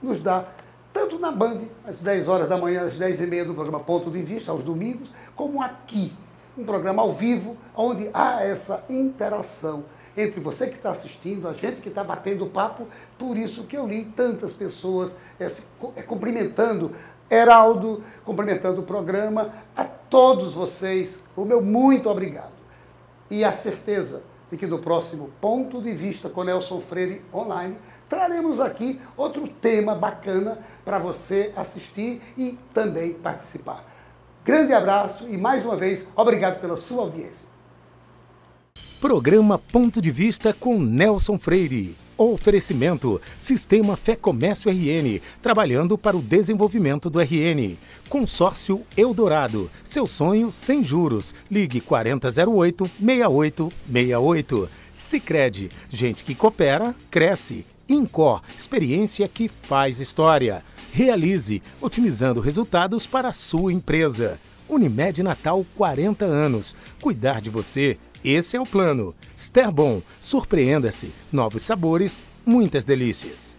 nos dá, tanto na Band, às 10 horas da manhã, às 10h30 do programa Ponto de Vista, aos domingos, como aqui, um programa ao vivo, onde há essa interação entre você que está assistindo, a gente que está batendo papo. Por isso que eu li tantas pessoas cumprimentando Heraldo, cumprimentando o programa, a todos vocês, o meu muito obrigado. E a certeza de que no próximo Ponto de Vista com Nelson Freire Online, traremos aqui outro tema bacana para você assistir e também participar. Grande abraço e, mais uma vez, obrigado pela sua audiência. Programa Ponto de Vista com Nelson Freire. Oferecimento Sistema Fé Comércio RN, trabalhando para o desenvolvimento do RN. Consórcio Eldorado, seu sonho sem juros. Ligue 4008-6868. Sicredi, gente que coopera, cresce. Incor, experiência que faz história. Realize, otimizando resultados para a sua empresa. Unimed Natal, 40 anos. Cuidar de você, esse é o plano. Sterbon, surpreenda-se. Novos sabores, muitas delícias.